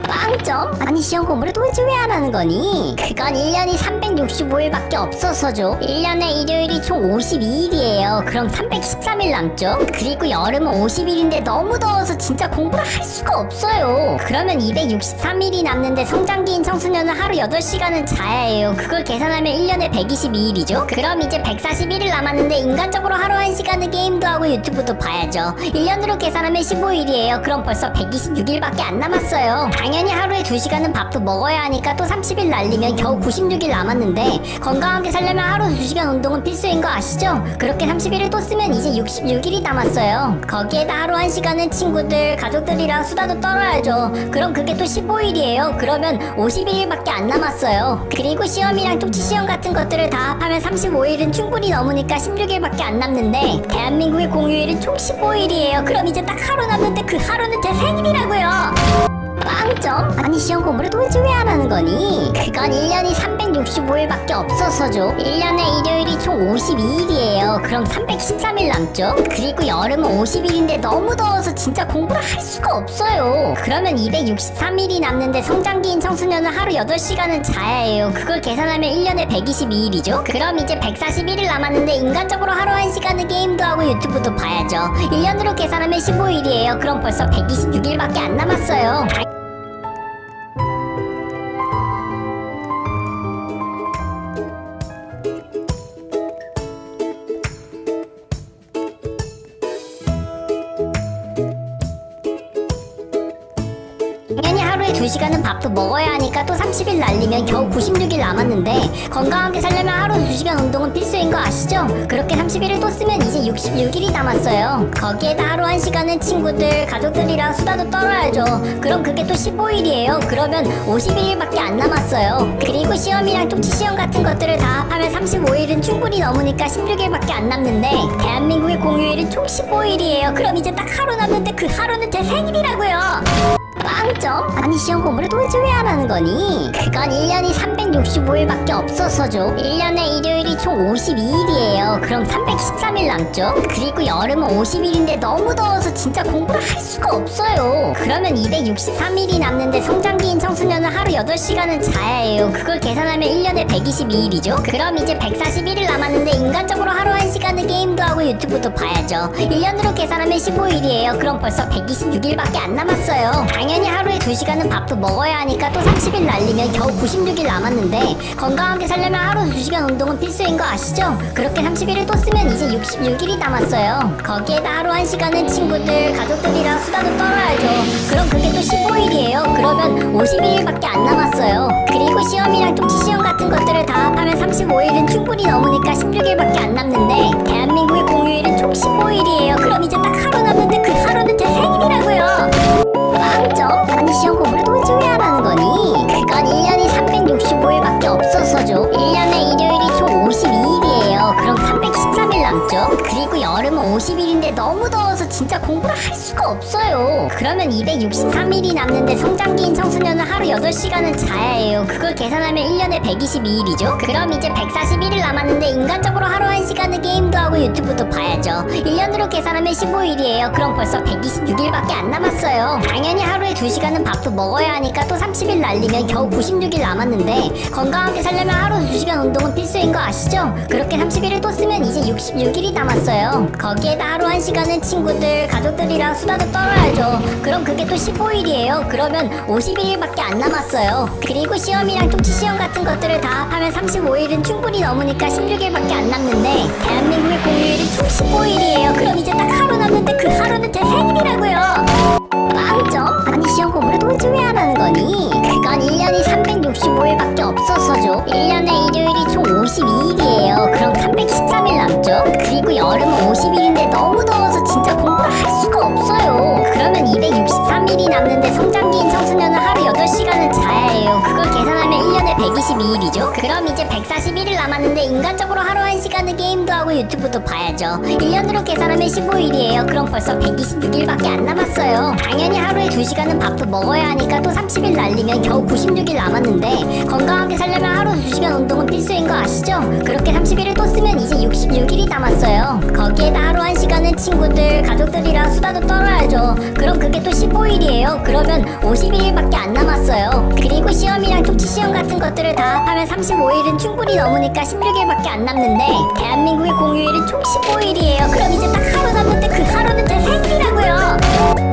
빵점? 아니 시험 공부를 도대체 왜 안 하는 거니? 그건 1년이 365일밖에 없어서죠. 1년에 일요일이 총 52일이에요. 그럼 313일 남죠? 그리고 여름은 50일인데 너무 더워서 진짜 공부를 할 수가 없어요. 그러면 263일이 남는데 성장기인 청소년은 하루 8시간은 자야 해요. 그걸 계산하면 1년에 122일이죠? 그럼 이제 141일 남았는데 인간적으로 하루 1시간은 게임도 하고 유튜브도 봐야죠. 1년으로 계산하면 15일이에요. 그럼 벌써 126일밖에 안 남았어요. 당연히 하루에 2시간은 밥도 먹어야 하니까 또 30일 날리면 겨우 96일 남았는데 건강하게 살려면 하루 2시간 운동은 필수인 거 아시죠? 그렇게 30일을 또 쓰면 이제 66일이 남았어요. 거기에다 하루 1시간은 친구들, 가족들이랑 수다도 떨어야죠. 그럼 그게 또 15일이에요. 그러면 51일밖에 안 남았어요. 그리고 시험이랑 쪽지 시험 같은 것들을 다 합하면 35일은 충분히 넘으니까 16일밖에 안 남는데 대한민국의 공휴일은 총 15일이에요. 그럼 이제 딱 하루 남는데 그 하루는 제 생일이라고요. 빵점? 아니 시험 공부를 도대체 왜 안 하는 거니? 그건 1년이 365일밖에 없어서죠. 1년에 일요일이 총 52일이에요. 그럼 313일 남죠? 그리고 여름은 50일인데 너무 더워서 진짜 공부를 할 수가 없어요. 그러면 263일이 남는데 성장기인 청소년은 하루 8시간은 자야 해요. 그걸 계산하면 1년에 122일이죠? 그럼 이제 141일 남았는데 인간적으로 하루 1시간은 게임도 하고 유튜브도 봐야죠. 1년으로 계산하면 15일이에요. 그럼 벌써 126일밖에 안 남았어요. 당연히 하루에 2시간은 밥도 먹어야 하니까 또 30일 날리면 겨우 96일 남았는데 건강하게 살려면 하루 2시간 운동은 필수인 거 아시죠? 그렇게 30일을 또 쓰면 이제 66일이 남았어요. 거기에다 하루 1시간은 친구들, 가족들이랑 수다도 떨어야죠. 그럼 그게 또 15일이에요. 그러면 51일밖에 안 남았어요. 그리고 시험이랑 쪽지 시험 같은 것들을 다 합하면 35일은 충분히 넘으니까 16일밖에 안 남는데 대한민국의 공휴일은 총 15일이에요. 그럼 이제 딱 하루 남는데 그 하루는 제 생일이라고요. 빵점? 아니 시험 공부를 도대체 왜 안 하는 거니? 그건 1년이 365일밖에 없어서죠. 1년에 일요일이 총 52일이에요. 그럼 313일 남죠? 그리고 여름은 50일인데 너무 더워서 진짜 공부를 할 수가 없어요. 그러면 263일이 남는데 성장기인 청소년은 하루 8시간은 자야 해요. 그걸 계산하면 1년에 122일이죠? 그럼 이제 141일 남았는데 인간적으로 하루 1시간은 게임도 하고 유튜브도 봐야죠. 1년으로 계산하면 15일이에요. 그럼 벌써 126일밖에 안 남았어요. 당연히 하루에 2시간은 밥도 먹어야 하니까 또 30일 날리면 겨우 96일 남았는데 건강하게 살려면 하루 2시간 운동은 필수인 거 아시죠? 그렇게 30일을 또 쓰면 이제 66일이 남았어요. 거기에다 하루 1시간은 친구들, 가족들이랑 수다도 떨어야죠. 그럼 그게 또 15일이에요. 그러면 51일밖에 안 남았어요. 그리고 시험이랑 쪽지 시험 같은 것들을 다 합하면 35일은 충분히 넘으니까 16일밖에 안 남는데 대한민국의 공휴일은 총 15일이에요. 그럼 이제 딱 하루 남는데 그 하루는 제 생일이라고요. 빵점? 아니 시험 공부를 도대체 왜 안 하는 거니? 그건 1년이 365일밖에 없어서죠. 1년에 일요일이 총 52일이에요. 그럼 313일 남죠? 그리고 여름은 50일인데 너무 더워서 진짜 공부를 할 수가 없어요. 그러면 263일이 남는데 성장기인 청소년은 하루 8시간은 자야 해요. 그걸 계산하면 1년에 122일이죠? 그럼 이제 141일 남았는데 인간적으로 하루 1시간은 게임도 하고 유튜브도 봐야죠. 봐야죠. 1년으로 계산하면 15일이에요. 그럼 벌써 126일밖에 안 남았어요. 당연히 하루에 2시간은 밥도 먹어야 하니까 또 30일 날리면 겨우 96일 남았는데 건강하게 살려면 하루 2시간 운동은 필수인 거 아시죠? 그렇게 30일을 또 쓰면 이제 66일이 남았어요. 거기에다 하루 1시간은 친구들, 가족들이랑 수다도 떨어야죠. 그럼 그게 또 15일이에요. 그러면 51일밖에 안 남았어요. 그리고 시험이랑 통치 시험 같은 것들을 다 합하면 35일은 충분히 넘으니까 16일밖에 안 남는데 대한민국의 공휴일은 총 15일이에요. 그럼 이제 딱 하루 남는데 그 하루는 제 생일이라고요. 빵점? 아니 시험 공부를 도대체 왜 안 하는 거니? 그건 1년이 365일밖에 없어서죠. 1년에 일요일이 총 52일이에요. 그럼 313일 남죠? 그리고 여름은 50일인데 너무 더워서 진짜 공부를 할 수가 없어요. 그러면 263일이 남는데 성장기인 청소년은 하루 8시간은 자야 해요. 그걸 계산하면 1년에 122일이죠? 그럼 이제 141일 남았는데 인간적으로 하루 1시간은 게임도 하고 유튜브도 봐야죠. 1년으로 계산하면 15일이에요. 그럼 벌써 126일밖에 안 남았어요. 당연히 하루에 2시간은 밥도 먹어야 하니까 또 30일 날리면 겨우 96일 남았는데 건강하게 살려면 하루 2시간 운동은 필수인 거 아시죠? 그렇게 30일을 또 쓰면 이제 66일이 남았어요. 거기에다 하루 1시간은 친구들, 가족들이랑 수다도 떨어야죠. 그럼 그게 또 15일이에요. 그러면 51일밖에 안 남았어요. 그리고 시험이랑 통치 시험 같은 것들을 다 합하면 35일은 충분히 넘으니까 16일밖에 안 남는데 대한민국의 공휴일은 총 15일이에요. 그럼 이제 딱 하루 남는데 그 하루는 제 생일이라고요.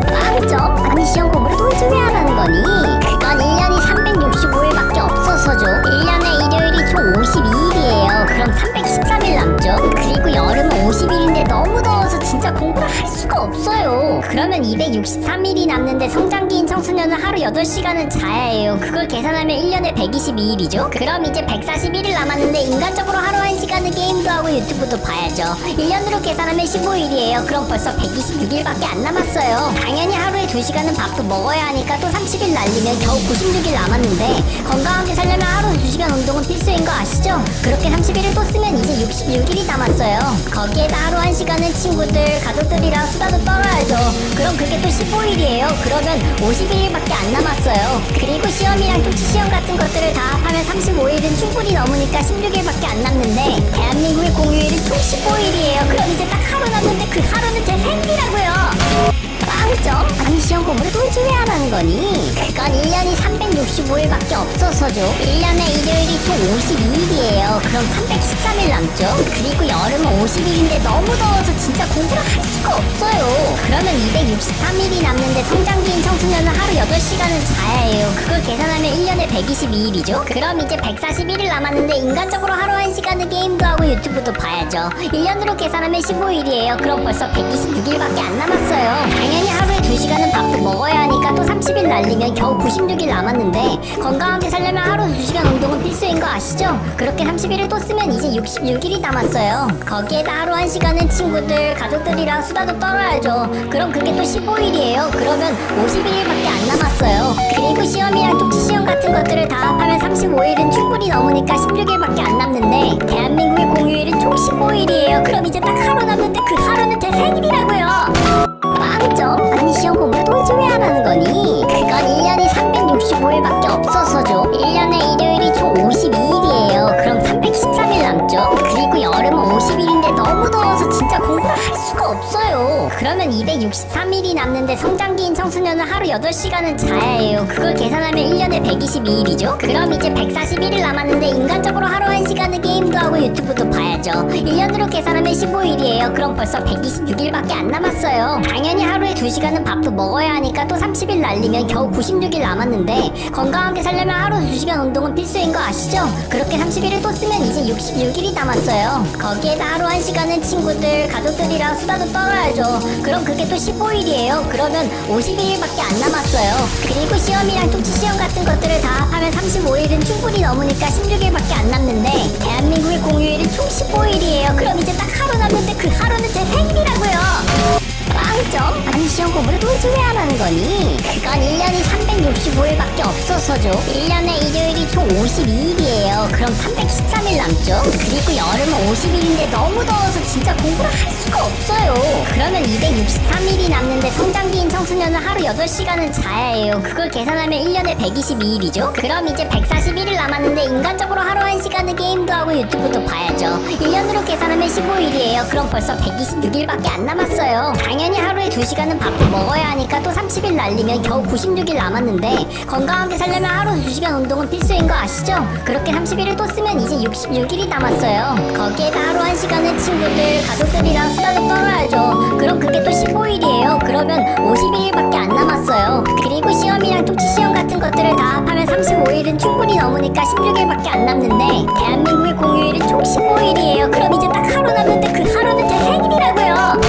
빵점? 아니 시험 공부를 도대체 왜 안 하는 거니? 그건 1년이 365일밖에 없어서죠. 1년에 일요일이 총 52일이에요. 그럼 313일 남죠? 그리고 여름은 50일인데 너무 더워서 진짜 공부를 할 수가 없어요. 그러면 263일이 남는데 성장기인 청소년은 하루 8시간은 자야 해요. 그걸 계산하면 1년에 122일이죠? 그럼 이제 141일 남았는데 인간적으로 하루 1시간은 게임도 하고 유튜브도 봐야죠. 1년으로 계산하면 15일이에요. 그럼 벌써 126일밖에 안 남았어요. 당연히 하루에 2시간은 밥도 먹어야 하니까 또 30일 날리면 겨우 96일 남았는데 건강하게 살려면 하루 2시간 운동은 필수인 거 아시죠? 그렇게 30일을 또 쓰면 이제 66일이 남았어요. 거기에다 하루 1시간은 친구들, 가족들이랑 수다도 떨어야죠. 그럼 그게 또 15일이에요. 그러면 51일밖에 안 남았어요. 그리고 시험이랑 통치 시험 같은 것들을 다 합하면 35일은 충분히 넘으니까 16일밖에 안 남는데 대한민국의 공휴일은 총 15일이에요. 그럼 이제 딱 하루 남는데 그 하루는 제 생일이라고요. 빵점? 아니 시험 공부를 도대체 왜 안 하는 거니? 그건 1년이 365일밖에 없어서죠. 1년에 일요일이 총 52일이에요. 그럼 313일 남죠? 그리고 여름은 50일인데 너무 더워서 진짜 공부를 할 수가 없어요. 그러면 263일이 남는데 성장기인 청소년은 하루 8시간은 자야 해요. 그걸 계산하면 1년에 122일이죠? 그럼 이제 141일 남았는데 인간적으로 하루 1시간은 게임도 하고 유튜브도 봐야죠. 1년으로 계산하면 15일이에요. 그럼 벌써 126일밖에 안 남았어요. 당연히 하루에 2시간은 밥도 먹어야 하니까 또 30일 날리면 겨우 96일 남았는데 건강하게 살려면 하루 2시간 운동은 필수인 거 아시죠? 그렇게 30일을 또 쓰면 이제 66일이 남았어요. 거기에다 하루 1시간은 친구들, 가족들이랑 수다도 떨어야죠. 그럼 그게 또 15일이에요. 그러면 51일밖에 안 남았어요. 그리고 시험이랑 통치 시험 같은 것들을 다 합하면 35일은 충분히 넘으니까 16일밖에 안 남는데 대한민국의 공휴일은 총 15일이에요. 그럼 이제 딱 하루 남는데 그 하루는 제 생일이라고요. 빵점? 아니 시험 공부를 도대체 왜 안 하는 거니? 그건 1년이 365일밖에 없어서죠. 1년에 일요일이 총 52일이에요. 그럼 313일 남죠? 그리고 여름은 50일인데 너무 더워서 진짜 공부를 할 수가 없어요. 그러면 263일이 남는데 성장기인 청소년은 하루 8시간은 자야 해요. 그걸 계산하면 1년에 122일이죠? 그럼 이제 141일 남았는데 인간적으로 하루 1시간은 게임도 하고 유튜브도 봐야죠. 1년으로 계산하면 15일이에요. 그럼 벌써 126일밖에 안 남았어요. 당연히 하루에 2시간은 밥도 먹어야 하니까 또 30일 날리면 겨우 96일 남았는데 건강하게 살려면 하루 2시간 운동은 필수인 거 아시죠? 그렇게 30일을 또 쓰면 이제 66일이 남았어요. 거기에다 하루 1시간은 친구들, 가족들이랑 수다도 떨어야죠. 그럼 그게 또 15일이에요. 그러면 51일밖에 안 남았어요. 그리고 시험이랑 통치 시험 같은 것들을 다 합하면 35일은 충분히 넘으니까 16일밖에 안 남는데 대한민국의 공휴일은 총 15일이에요. 그럼 이제 딱 하루 남는데 그 하루는 제 생일이라고요. 빵점? 아니 시험 공부를 도대체 왜 안 하는 거니? 그건 1년이 365일밖에 없어서죠. 1년에 일요일이 총 52일이에요. 그럼 313일 남죠? 그리고 여름은 50일인데 너무 더워서 진짜 공부를 할 수가 없어요. 그러면 263일이 남는데 성장기인 청소년은 하루 8시간은 자야 해요. 그걸 계산하면 1년에 122일이죠. 그럼 이제 141일 남았는데 인간적으로 하루 1시간은 게임도 하고 유튜브도 봐야죠. 1년으로 계산하면 15일이에요. 그럼 벌써 126일밖에 안 남았어요. 당연히 하루에 2시간은 밥도 먹어야 하니까 또 30일 날리면 겨우 96일 남았는데 건강하게 살려면 하루 2시간 운동은 필수인 거 아시죠? 그렇게 30일을 또 쓰면 이제 66일이 남았어요. 거기에다 하루 1시간은 친구들, 가족들이랑 수다도 떨어야죠. 그럼 그게 또 15일이에요. 그러면 51일밖에 안 남았어요. 그리고 시험이랑 통치시험 같은 것들을 다 합하면 35일은 충분히 넘으니까 16일밖에 안 남는데 대한민국의 공휴일은 총 15일이에요. 그럼 이제 딱 하루 남는데 그 하루는 제 생일이라고요.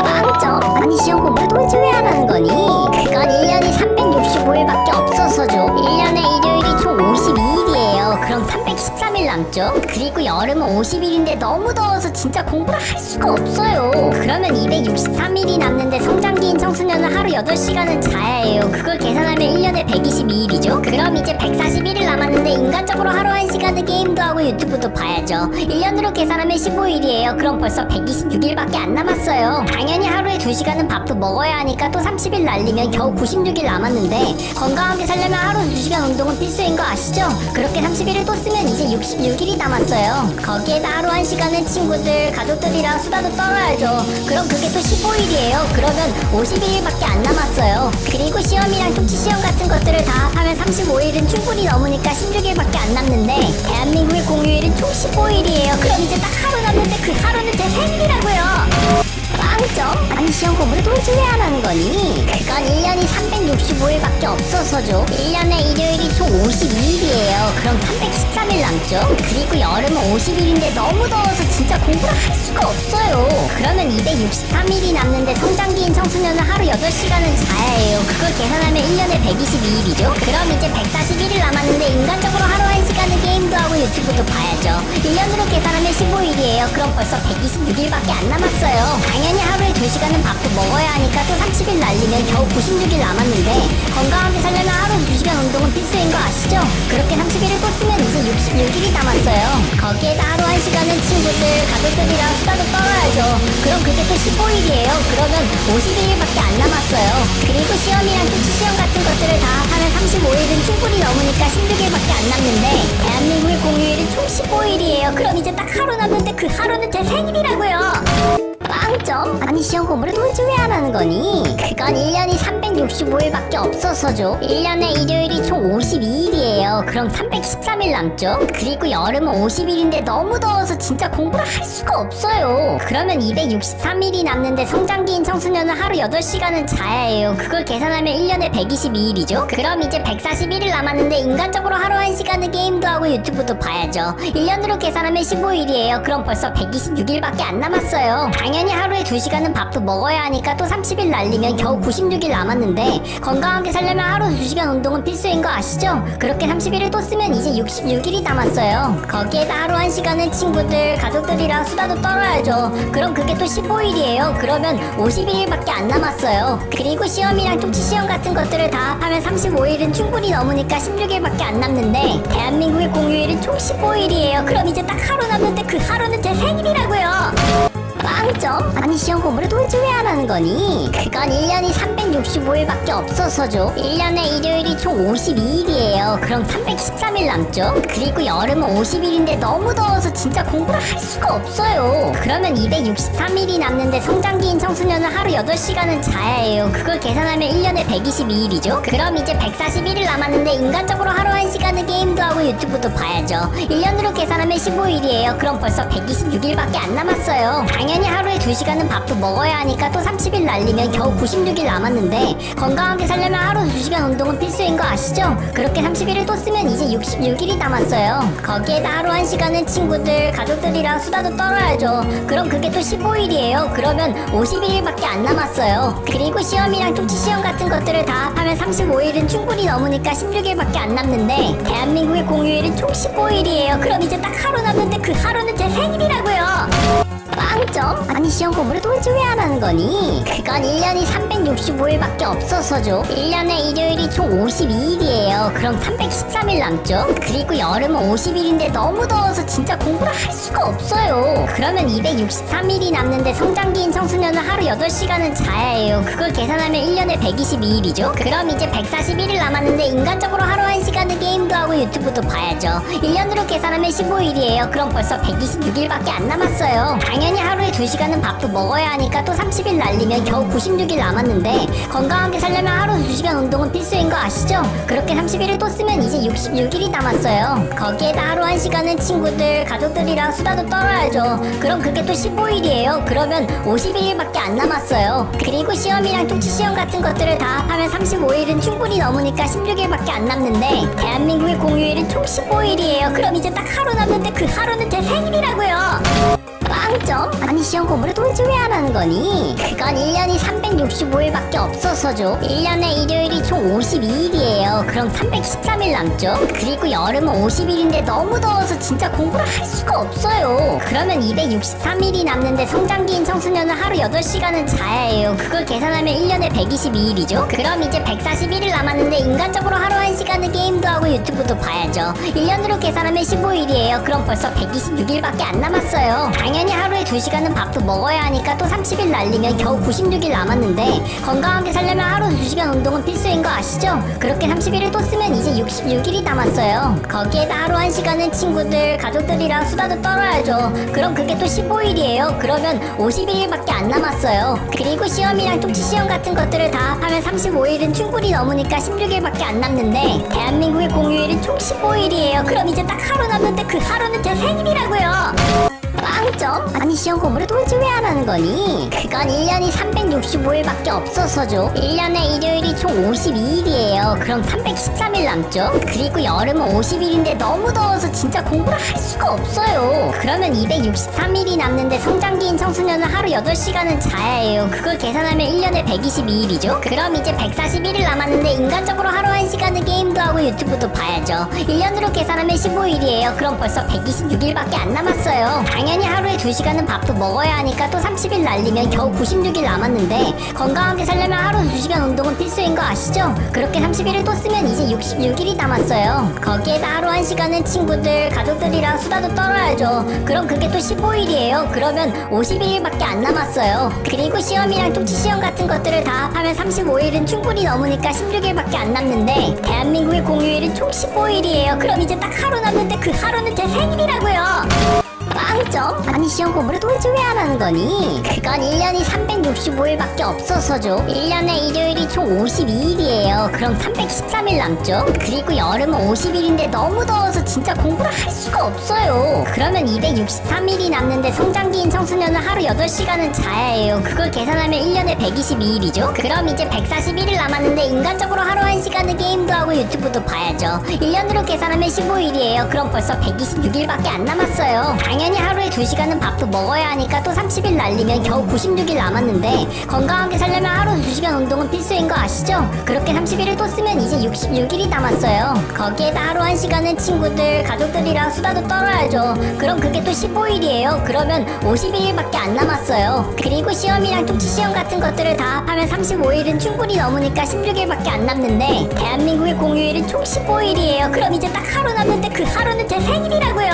빵점. 아니 시험 공부를 도대체 왜 안 하는 거니? 그건 1년이 365일밖에 없어서죠. 1년에 일요일이 총 52일이에요. 그럼 313일 남죠? 그리고 여름은 50일인데 너무 더워서 진짜 공부를 할 수가 없어요. 그러면 263일이 남는데 성장기인 청소년은 하루 8시간은 자야 해요. 그걸 계산하면 1년에 122일이죠? 그럼 이제 141일 남았는데 인간적으로 하루 1시간은 게임도 하고 유튜브도 봐야죠. 1년으로 계산하면 15일이에요. 그럼 벌써 126일밖에 안 남았어요. 당연히 하루에 2시간은 밥도 먹어야 하니까 또 30일 날리면 겨우 96일 남았는데 건강하게 살려면 하루 2시간 운동은 필수인 거 아시죠? 그렇게 30일을 또 쓰면 이제 66일이 남았어요. 거기에다 하루 1시간은 친구들, 가족들이랑 수다도 떨어야죠. 그럼 그게 또 15일이에요. 그러면 51일밖에 안 남았어요. 그리고 시험이랑 통치시험 같은 것들을 다 합하면 35일은 충분히 넘으니까 16일밖에 안 남는데 대한민국의 공휴일은 총 15일이에요. 그럼 이제 딱 하루 남는데 그 하루는 제 생일이라고요. 빵점? 아니 시험 공부를 도대체 왜 안 하는 거니? 그건 1년이 365일밖에 없어서죠. 1년에 일요일이 총 52일이에요. 그럼 313일 남죠? 그리고 여름은 50일인데 너무 더워서 진짜 공부를 할 수가 없어요. 그러면 263일이 남는데 성장기인 청소년은 하루 8시간은 자야 해요. 그걸 계산하면 1년에 122일이죠? 그럼 이제 141일 남았는데 인간적으로 하루 1시간은 게임도 하고 유튜브도 봐야죠. 1년으로 계산하면 15일이에요. 그럼 벌써 126일밖에 안 남았어요. 당연히 하루에 2시간은 밥도 먹어야 하니까 또 30일 날리면 겨우 96일 남았는데 건강하게 살려면 하루 2시간 운동은 필수인 거 아시죠? 그렇게 30일을 또 쓰면 이제 66일이 남았어요. 거기에다 하루 1시간은 친구들, 가족들이랑 수다도 떨어야죠. 그럼 그게 또 15일이에요. 그러면 51일밖에 안 남았어요. 그리고 시험이랑 통치시험 같은 것들을 다 합하면 35일은 충분히 넘으니까 16일밖에 안 남는데 대한민국의 공휴일은 총 15일이에요. 그럼 이제 딱 하루 남는데 그 하루는 제 생일이라고요. 빵점? 아니 시험 공부를 도대체 왜 안 하는 거니? 그건 1년이 365일밖에 없어서죠. 1년에 일요일이 총 52일이에요. 그럼 313일 남죠? 그리고 여름은 50일인데 너무 더워서 진짜 공부를 할 수가 없어요. 그러면 263일이 남는데 성장기인 청소년은 하루 8시간은 자야 해요. 그걸 계산하면 1년에 122일이죠? 그럼 이제 141일 남았는데 인간적으로 하루 1시간은 게임도 하고 유튜브도 봐야죠. 1년으로 계산하면 15일이에요. 그럼 벌써 126일밖에 안 남았어요. 당연히 하루에 2시간은 밥도 먹어야 하니까 또 30일 날리면 겨우 96일 남았는데 건강하게 살려면 하루 2시간 운동은 필수인 거 아시죠? 그렇게 30일을 또 쓰면 이제 66일이 남았어요. 거기에다 하루 1시간은 친구들, 가족들이랑 수다도 떨어야죠. 그럼 그게 또 15일이에요. 그러면 51일밖에 안 남았어요. 그리고 시험이랑 통치시험 같은 것들을 다 합하면 35일은 충분히 넘으니까 16일밖에 안 남는데 대한민국의 공휴일은 총 15일이에요. 그럼 이제 딱 하루 남는데 그 하루는 제 생일이라고요. 빵점? 아니 시험 공부를 도대체 왜 안 하는 거니? 그건 1년이 365일밖에 없어서죠. 1년에 일요일이 총 52일이에요. 그럼 313일 남죠? 그리고 여름은 50일인데 너무 더워서 진짜 공부를 할 수가 없어요. 그러면 263일이 남는데 성장기인 청소년은 하루 8시간은 자야 해요. 그걸 계산하면 1년에 122일이죠? 그럼 이제 141일 남았는데 인간적으로 하루 1시간은 게임도 하고 유튜브도 봐야죠. 1년으로 계산하면 15일이에요. 그럼 벌써 126일밖에 안 남았어요. 당연히 하루에 2시간은 밥도 먹어야 하니까 또 30일 날리면 겨우 96일 남았는데 건강하게 살려면 하루 2시간 운동은 필수인 거 아시죠? 그렇게 30일을 또 쓰면 이제 66일이 남았어요. 거기에다 하루 1시간은 친구들, 가족들이랑 수다도 떨어야죠. 그럼 그게 또 15일이에요. 그러면 51일밖에 안 남았어요. 그리고 시험이랑 통치시험 같은 것들을 다 합하면 35일은 충분히 넘으니까 16일밖에 안 남는데 대한민국의 공휴일은 총 15일이에요. 그럼 이제 딱 하루 남는데 그 하루는 제 생일이라고요. 빵점? 빵점? 아니 시험 공부를 도대체 왜 안 하는 거니? 그건 1년이 365일밖에 없어서죠. 1년에 일요일이 총 52일이에요. 그럼 313일 남죠? 그리고 여름은 50일인데 너무 더워서 진짜 공부를 할 수가 없어요. 그러면 263일이 남는데 성장기인 청소년은 하루 8시간은 자야 해요. 그걸 계산하면 1년에 122일이죠? 그럼 이제 141일 남았는데 인간적으로 하루 1시간은 게임도 하고 유튜브도 봐야죠. 1년으로 계산하면 15일이에요. 그럼 벌써 126일밖에 안 남았어요. 당연히 하루에 2시간은 밥도 먹어야 하니까 또 30일 날리면 겨우 96일 남았는데 건강하게 살려면 하루 2시간 운동은 필수인 거 아시죠? 그렇게 30일을 또 쓰면 이제 66일이 남았어요. 거기에다 하루 1시간은 친구들, 가족들이랑 수다도 떨어야죠. 그럼 그게 또 15일이에요. 그러면 51일밖에 안 남았어요. 그리고 시험이랑 통치시험 같은 것들을 다 합하면 35일은 충분히 넘으니까 16일밖에 안 남는데 대한민국의 공휴일은 총 15일이에요. 그럼 이제 딱 하루 남는데 그 하루는 제 생일이라고요. 빵점? 아니 시험 공부를 도대체 왜 안 하는 거니? 그건 1년이 365일밖에 없어서죠. 1년에 일요일이 총 52일이에요. 그럼 313일 남죠? 그리고 여름은 50일인데 너무 더워서 진짜 공부를 할 수가 없어요. 그러면 263일이 남는데 성장기인 청소년은 하루 8시간은 자야 해요. 그걸 계산하면 1년에 122일이죠? 그럼 이제 141일 남았는데 인간적으로 하루 1시간은 게임도 하고 유튜브도 봐야죠. 1년으로 계산하면 15일이에요. 그럼 벌써 126일밖에 안 남았어요. 당연히 하루에 2시간은 밥도 먹어야 하니까 또 30일 날리면 겨우 96일 남았는데 건강하게 살려면 하루 2시간 운동은 필수인 거 아시죠? 그렇게 30일을 또 쓰면 이제 66일이 남았어요. 거기에다 하루 1시간은 친구들, 가족들이랑 수다도 떨어야죠. 그럼 그게 또 15일이에요. 그러면 51일밖에 안 남았어요. 그리고 시험이랑 통치시험 같은 것들을 다 합하면 35일은 충분히 넘으니까 16일밖에 안 남는데 대한민국의 공휴일은 총 15일이에요. 그럼 이제 딱 하루 남는데 그 하루는 제 생일이라고요. 빵점? 아니 시험 공부를 도대체 왜 안 하는 거니? 그건 1년이 365일밖에 없어서죠. 1년에 일요일이 총 52일이에요. 그럼 313일 남죠? 그리고 여름은 50일인데 너무 더워서 진짜 공부를 할 수가 없어요. 그러면 263일이 남는데 성장기인 청소년은 하루 8시간은 자야 해요. 그걸 계산하면 1년에 122일이죠? 그럼 이제 141일 남았는데 인간적으로 하루 1시간은 게임도 하고 유튜브도 봐야죠. 1년으로 계산하면 15일이에요. 그럼 벌써 126일밖에 안 남았어요. 당연히 하루에 2시간은 밥도 먹어야 하니까 또 30일 날리면 겨우 96일 남았는데 건강하게 살려면 하루 2시간 운동은 필수인 거 아시죠? 그렇게 30일을 또 쓰면 이제 66일이 남았어요. 거기에다 하루 1시간은 친구들, 가족들이랑 수다도 떨어야죠. 그럼 그게 또 15일이에요. 그러면 51일밖에 안 남았어요. 그리고 시험이랑 통치시험 같은 것들을 다 합하면 35일은 충분히 넘으니까 16일밖에 안 남는데 대한민국의 공휴일은 총 15일이에요. 그럼 이제 딱 하루 남는데 그 하루는 제 생일이라고요. 빵점? 아니 시험 공부를 도대체 왜 안 하는 거니? 그건 1년이 365일밖에 없어서죠. 1년에 일요일이 총 52일이에요. 그럼 313일 남죠? 그리고 여름은 50일인데 너무 더워서 진짜 공부를 할 수가 없어요. 그러면 263일이 남는데 성장기인 청소년은 하루 8시간은 자야 해요. 그걸 계산하면 1년에 122일이죠? 그럼 이제 141일 남았는데 인간적으로 하루 1시간은 게임도 하고 유튜브도 봐야죠. 1년으로 계산하면 15일이에요. 그럼 벌써 126일밖에 안 남았어요. 당연히 하루에 2시간은 밥도 먹어야 하니까 또 30일 날리면 겨우 96일 남았는데 건강하게 살려면 하루 2시간 운동은 필수인 거 아시죠? 그렇게 30일을 또 쓰면 이제 66일이 남았어요. 거기에다 하루 1시간은 친구들, 가족들이랑 수다도 떨어야죠. 그럼 그게 또 15일이에요. 그러면 51일밖에 안 남았어요. 그리고 시험이랑 통치시험 같은 것들을 다 합하면 35일은 충분히 넘으니까 16일밖에 안 남는데 대한민국의 공휴일은 총 15일이에요. 그럼 이제 딱 하루 남는데 그 하루는 제 생일이라고요.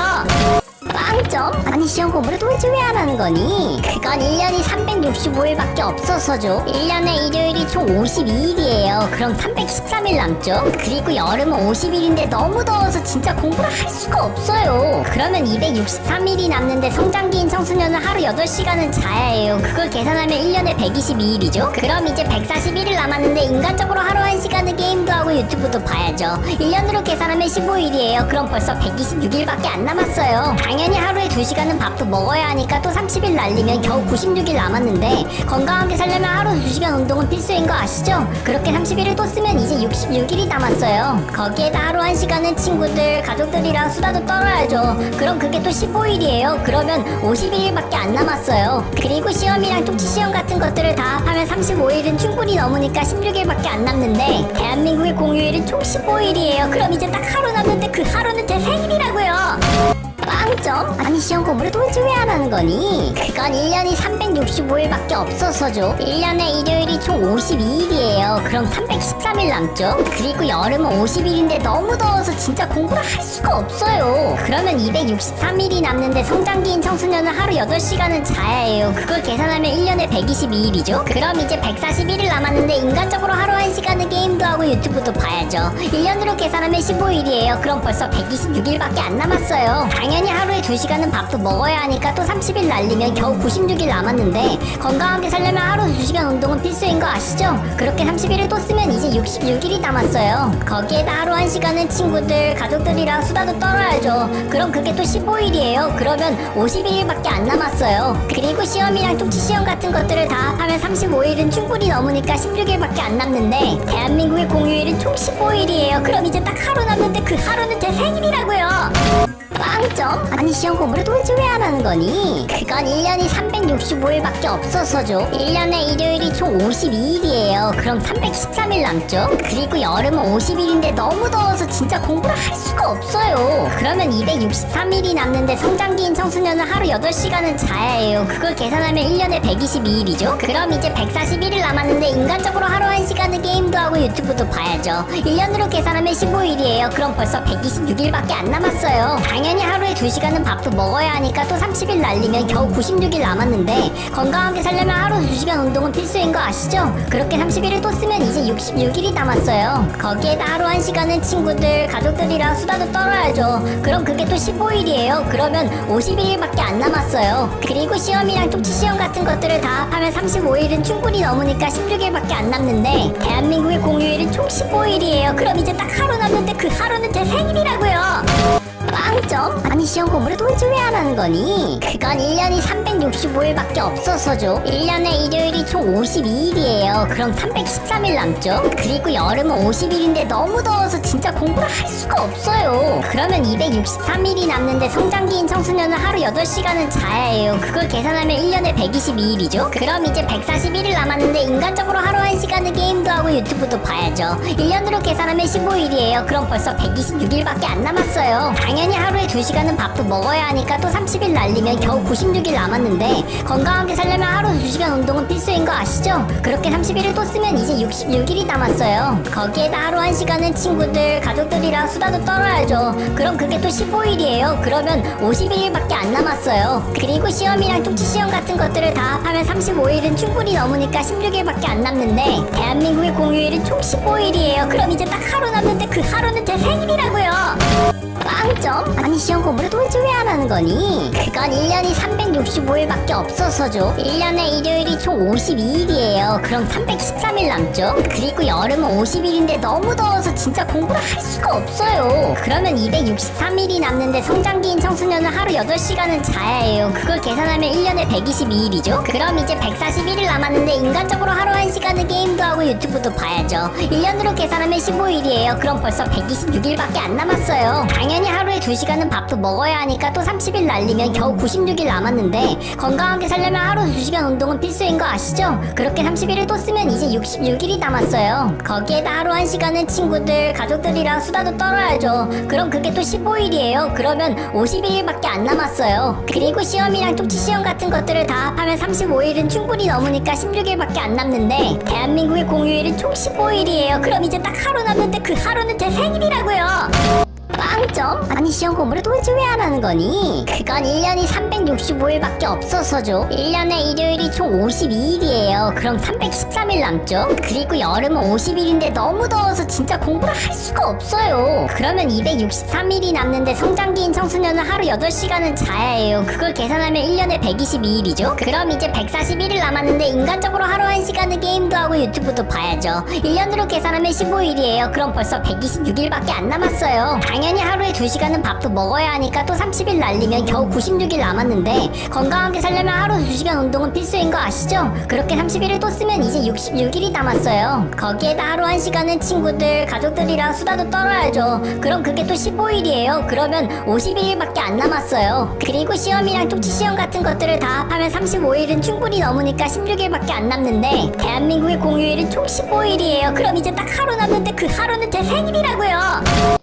빵점? 아니 시험 공부를 도대체 왜 안 하는 거니? 그건 1년이 365일밖에 없어서죠. 1년에 일요일이 총 52일이에요. 그럼 313일 남죠? 그리고 여름은 50일인데 너무 더워서 진짜 공부를 할 수가 없어요. 그러면 263일이 남는데 성장기인 청소년은 하루 8시간은 자야 해요. 그걸 계산하면 1년에 122일이죠? 그럼 이제 141일 남았는데 인간적으로 하루 1시간은 게임도 하고 유튜브도 봐야죠. 1년으로 계산하면 15일이에요. 그럼 벌써 126일밖에 안 남았어요. 당연히 하루에 2시간은 밥도 먹어야 하니까 또 30일 날리면 겨우 96일 남았는데 건강하게 살려면 하루 2시간 운동은 필수인 거 아시죠? 그렇게 30일을 또 쓰면 이제 66일이 남았어요. 거기에다 하루 1시간은 친구들, 가족들이랑 수다도 떨어야죠. 그럼 그게 또 15일이에요. 그러면 51일밖에 안 남았어요. 그리고 시험이랑 통치시험 같은 것들을 다 합하면 35일은 충분히 넘으니까 16일밖에 안 남는데 대한민국의 공휴일은 총 15일이에요. 그럼 이제 딱 하루 남는데 그 하루는 제 생일이라고요. 빵점? 아니 시험 공부를 도대체 왜 안 하는 거니? 그건 1년이 365일밖에 없어서죠. 1년에 일요일이 총 52일이에요. 그럼 313일 남죠? 그리고 여름은 50일인데 너무 더워서 진짜 공부를 할 수가 없어요. 그러면 263일이 남는데 성장기인 청소년은 하루 8시간은 자야 해요. 그걸 계산하면 1년에 122일이죠? 그럼 이제 141일 남았는데 인간적으로 하루 1시간은 게임도 하고 유튜브도 봐야죠. 1년으로 계산하면 15일이에요. 그럼 벌써 126일밖에 안 남았어요. 당연히 하루에 2시간은 밥도 먹어야 하니까 또 30일 날리면 겨우 96일 남았는데 건강하게 살려면 하루 2시간 운동은 필수인 거 아시죠? 그렇게 30일을 또 쓰면 이제 66일이 남았어요. 거기에다 하루 1시간은 친구들, 가족들이랑 수다도 떨어야죠. 그럼 그게 또 15일이에요. 그러면 51일밖에 안 남았어요. 그리고 시험이랑 쪽지 시험 같은 것들을 다 합하면 35일은 충분히 넘으니까 16일밖에 안 남는데 대한민국의 공휴일은 총 15일이에요. 그럼 이제 딱 하루 남는데 그 하루는 제 생일이라고요. 빵점? 아니 시험 공부를 도대체 왜 안 하는 거니? 그건 1년이 365일밖에 없어서죠. 1년에 일요일이 총 52일이에요. 그럼 313일 남죠? 그리고 여름은 50일인데 너무 더워서 진짜 공부를 할 수가 없어요. 그러면 263일이 남는데 성장기인 청소년은 하루 8시간은 자야 해요. 그걸 계산하면 1년에 122일이죠? 그럼 이제 141일 남았는데 인간적으로 하루 1시간은 게임도 하고 유튜브도 봐야죠. 1년으로 계산하면 15일이에요. 그럼 벌써 126일밖에 안 남았어요. 당연히 하루에 2시간은 밥도 먹어야 하니까 또 30일 날리면 겨우 96일 남았는데 건강하게 살려면 하루 2시간 운동은 필수인 거 아시죠? 그렇게 30일을 또 쓰면 이제 66일이 남았어요. 거기에다 하루 1시간은 친구들, 가족들이랑 수다도 떨어야죠. 그럼 그게 또 15일이에요. 그러면 51일밖에 안 남았어요. 그리고 시험이랑 쪽지 시험 같은 것들을 다 합하면 35일은 충분히 넘으니까 16일밖에 안 남는데 대한민국의 공휴일은 총 15일이에요. 그럼 이제 딱 하루 남는데 그 하루는 제 생일이라고요. 빵점? 아니 시험 공부를 도대체 왜 안 하는 거니? 그건 1년이 365일밖에 없어서죠. 1년에 일요일이 총 52일이에요. 그럼 313일 남죠? 그리고 여름은 50일인데 너무 더워서 진짜 공부를 할 수가 없어요. 그러면 263일이 남는데 성장기인 청소년은 하루 8시간은 자야 해요. 그걸 계산하면 1년에 122일이죠? 그럼 이제 141일 남았는데 인간적으로 하루 1시간은 게임도 하고 유튜브도 봐야죠. 1년으로 계산하면 15일이에요. 그럼 벌써 126일밖에 안 남았어요. 당연히 하루에 2시간은 밥도 먹어야 하니까 또 30일 날리면 겨우 96일 남았는데 건강하게 살려면 하루 2시간 운동은 필수인 거 아시죠? 그렇게 30일을 또 쓰면 이제 66일이 남았어요. 거기에다 하루 1시간은 친구들, 가족들이랑 수다도 떨어야죠. 그럼 그게 또 15일이에요. 그러면 51일밖에 안 남았어요. 그리고 시험이랑 쪽지 시험 같은 것들을 다 합하면 35일은 충분히 넘으니까 16일밖에 안 남는데 대한민국의 공휴일은 총 15일이에요. 그럼 이제 딱 하루 남는데 그 하루는 제 생일이라고요. 빵점? 아니 시험 공부를 도대체 왜 안 하는 거니? 그건 1년이 365일밖에 없어서죠. 1년에 일요일이 총 52일이에요. 그럼 313일 남죠? 그리고 여름은 50일인데 너무 더워서 진짜 공부를 할 수가 없어요. 그러면 263일이 남는데 성장기인 청소년은 하루 8시간은 자야 해요. 그걸 계산하면 1년에 122일이죠? 그럼 이제 141일 남았는데 인간적으로 하루 1시간은 게임도 하고 유튜브도 봐야죠. 1년으로 계산하면 15일이에요. 그럼 벌써 126일밖에 안 남았어요. 당연히 하루에 2시간은 밥도 먹어야 하니까 또 30일 날리면 겨우 96일 남았는데 건강하게 살려면 하루 2시간 운동은 필수인 거 아시죠? 그렇게 30일을 또 쓰면 이제 66일이 남았어요. 거기에다 하루 1시간은 친구들, 가족들이랑 수다도 떨어야죠. 그럼 그게 또 15일이에요. 그러면 51일밖에 안 남았어요. 그리고 시험이랑 쪽지 시험 같은 것들을 다 합하면 35일은 충분히 넘으니까 16일밖에 안 남는데 대한민국의 공휴일은 총 15일이에요. 그럼 이제 딱 하루 남는데 그 하루는 제 생일이라고요. 빵점? 아니 시험 공부를 도대체 왜 안 하는 거니? 그건 1년이 365일밖에 없어서죠. 1년에 일요일이 총 52일이에요. 그럼 313일 남죠? 그리고 여름은 50일인데 너무 더워서 진짜 공부를 할 수가 없어요. 그러면 263일이 남는데 성장기인 청소년은 하루 8시간은 자야 해요. 그걸 계산하면 1년에 122일이죠? 그럼 이제 141일 남았는데 인간적으로 하루 1시간은 게임도 하고 유튜브도 봐야죠. 1년으로 계산하면 15일이에요. 그럼 벌써 126일밖에 안 남았어요. 당연히 하루에 2시간은 밥도 먹어야 하니까 또 30일 날리면 겨우 96일 남았는데 건강하게 살려면 하루 2시간 운동은 필수인 거 아시죠? 그렇게 30일을 또 쓰면 이제 66일이 남았어요. 거기에다 하루 1시간은 친구들, 가족들이랑 수다도 떨어야죠. 그럼 그게 또 15일이에요. 그러면 51일밖에 안 남았어요. 그리고 시험이랑 쪽지 시험 같은 것들을 다 합하면 35일은 충분히 넘으니까 16일밖에 안 남는데 대한민국의 공휴일은 총 15일이에요. 그럼 이제 딱 하루 남는데 그 하루는 제 생일이라고요.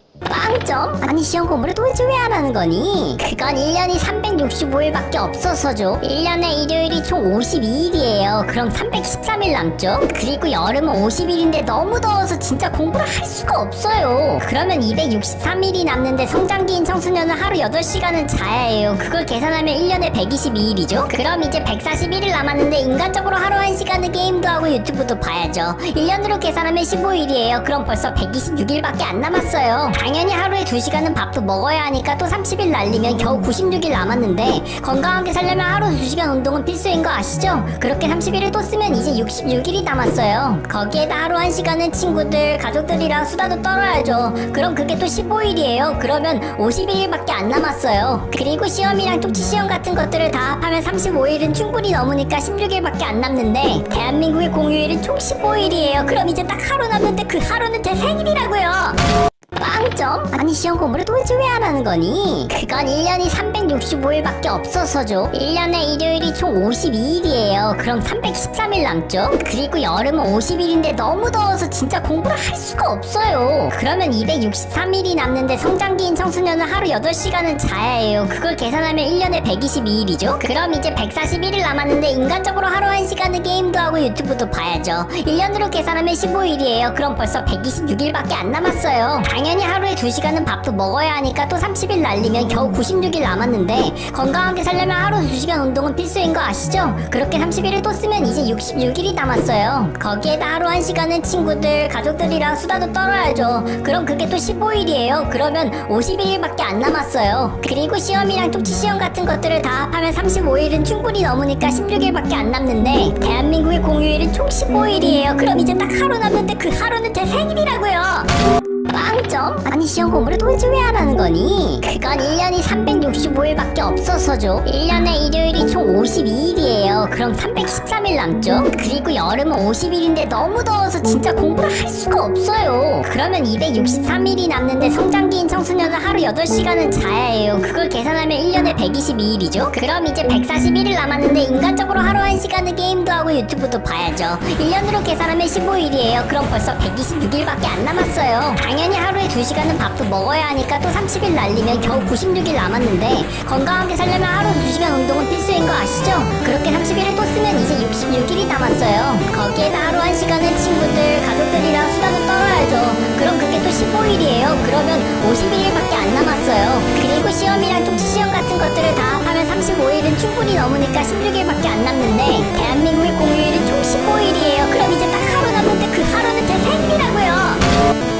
빵점? 아니 시험 공부를 도대체 왜 안 하는 거니? 그건 1년이 365일밖에 없어서죠. 1년에 일요일이 총 52일이에요. 그럼 313일 남죠? 그리고 여름은 50일인데 너무 더워서 진짜 공부를 할 수가 없어요. 그러면 263일이 남는데 성장기인 청소년은 하루 8시간은 자야 해요. 그걸 계산하면 1년에 122일이죠? 그럼 이제 141일 남았는데 인간적으로 하루 1시간은 게임도 하고 유튜브도 봐야죠. 1년으로 계산하면 15일이에요. 그럼 벌써 126일밖에 안 남았어요. 당연히 하루에 2시간은 밥도 먹어야 하니까 또 30일 날리면 겨우 96일 남았는데 건강하게 살려면 하루 2시간 운동은 필수인 거 아시죠? 그렇게 30일을 또 쓰면 이제 66일이 남았어요. 거기에다 하루 1시간은 친구들, 가족들이랑 수다도 떨어야죠. 그럼 그게 또 15일이에요. 그러면 51일밖에 안 남았어요. 그리고 시험이랑 쪽지 시험 같은 것들을 다 합하면 35일은 충분히 넘으니까 16일밖에 안 남는데 대한민국의 공휴일은 총 15일이에요. 그럼 이제 딱 하루 남는데 그 하루는 제 생일이라고요. 빵점? 아니 시험 공부를 도대체 왜 안 하는 거니? 그건 1년이 365일밖에 없어서죠. 1년에 일요일이 총 52일이에요. 그럼 313일 남죠? 그리고 여름은 50일인데 너무 더워서 진짜 공부를 할 수가 없어요. 그러면 263일이 남는데 성장기인 청소년은 하루 8시간은 자야 해요. 그걸 계산하면 1년에 122일이죠? 그럼 이제 141일 남았는데 인간적으로 하루 1시간은 게임도 하고 유튜브도 봐야죠. 1년으로 계산하면 15일이에요. 그럼 벌써 126일밖에 안 남았어요. 당연히 하루에 2시간은 밥도 먹어야 하니까 또 30일 날리면 겨우 96일 남았는데 건강하게 살려면 하루 2시간 운동은 필수인 거 아시죠? 그렇게 30일을 또 쓰면 이제 66일이 남았어요. 거기에다 하루 1시간은 친구들, 가족들이랑 수다도 떨어야죠. 그럼 그게 또 15일이에요. 그러면 51일밖에 안 남았어요. 그리고 시험이랑 쪽지 시험 같은 것들을 다 합하면 35일은 충분히 넘으니까 16일밖에 안 남는데 대한민국의 공휴일은 총 15일이에요. 그럼 이제 딱 하루 남는데 그 하루는 제 생일이라고요. 빵점? 아니 시험 공부를 도대체 왜 안 하는 거니? 그건 1년이 365일밖에 없어서죠. 1년에 일요일이 총 52일이에요. 그럼 313일 남죠? 그리고 여름은 50일인데 너무 더워서 진짜 공부를 할 수가 없어요. 그러면 263일이 남는데 성장기인 청소년은 하루 8시간은 자야 해요. 그걸 계산하면 1년에 122일이죠? 그럼 이제 141일 남았는데 인간적으로 하루 1시간은 게임도 하고 유튜브도 봐야죠. 1년으로 계산하면 15일이에요. 그럼 벌써 126일밖에 안 남았어요. 당연히 하루에 2시간은 밥도 먹어야 하니까 또 30일 날리면 겨우 96일 남았는데 건강하게 살려면 하루 2시간 운동은 필수인 거 아시죠? 그렇게 30일을 또 쓰면 이제 66일이 남았어요. 거기에다 하루 1시간은 친구들, 가족들이랑 수다도 떨어야죠. 그럼 그게 또 15일이에요. 그러면 51일밖에 안 남았어요. 그리고 시험이랑 쪽지 시험 같은 것들을 다 합하면 35일은 충분히 넘으니까 16일밖에 안 남는데 대한민국의 공휴일은 총 15일이에요. 그럼 이제 딱 하루 남는데 그 하루는 제 생일이라고요.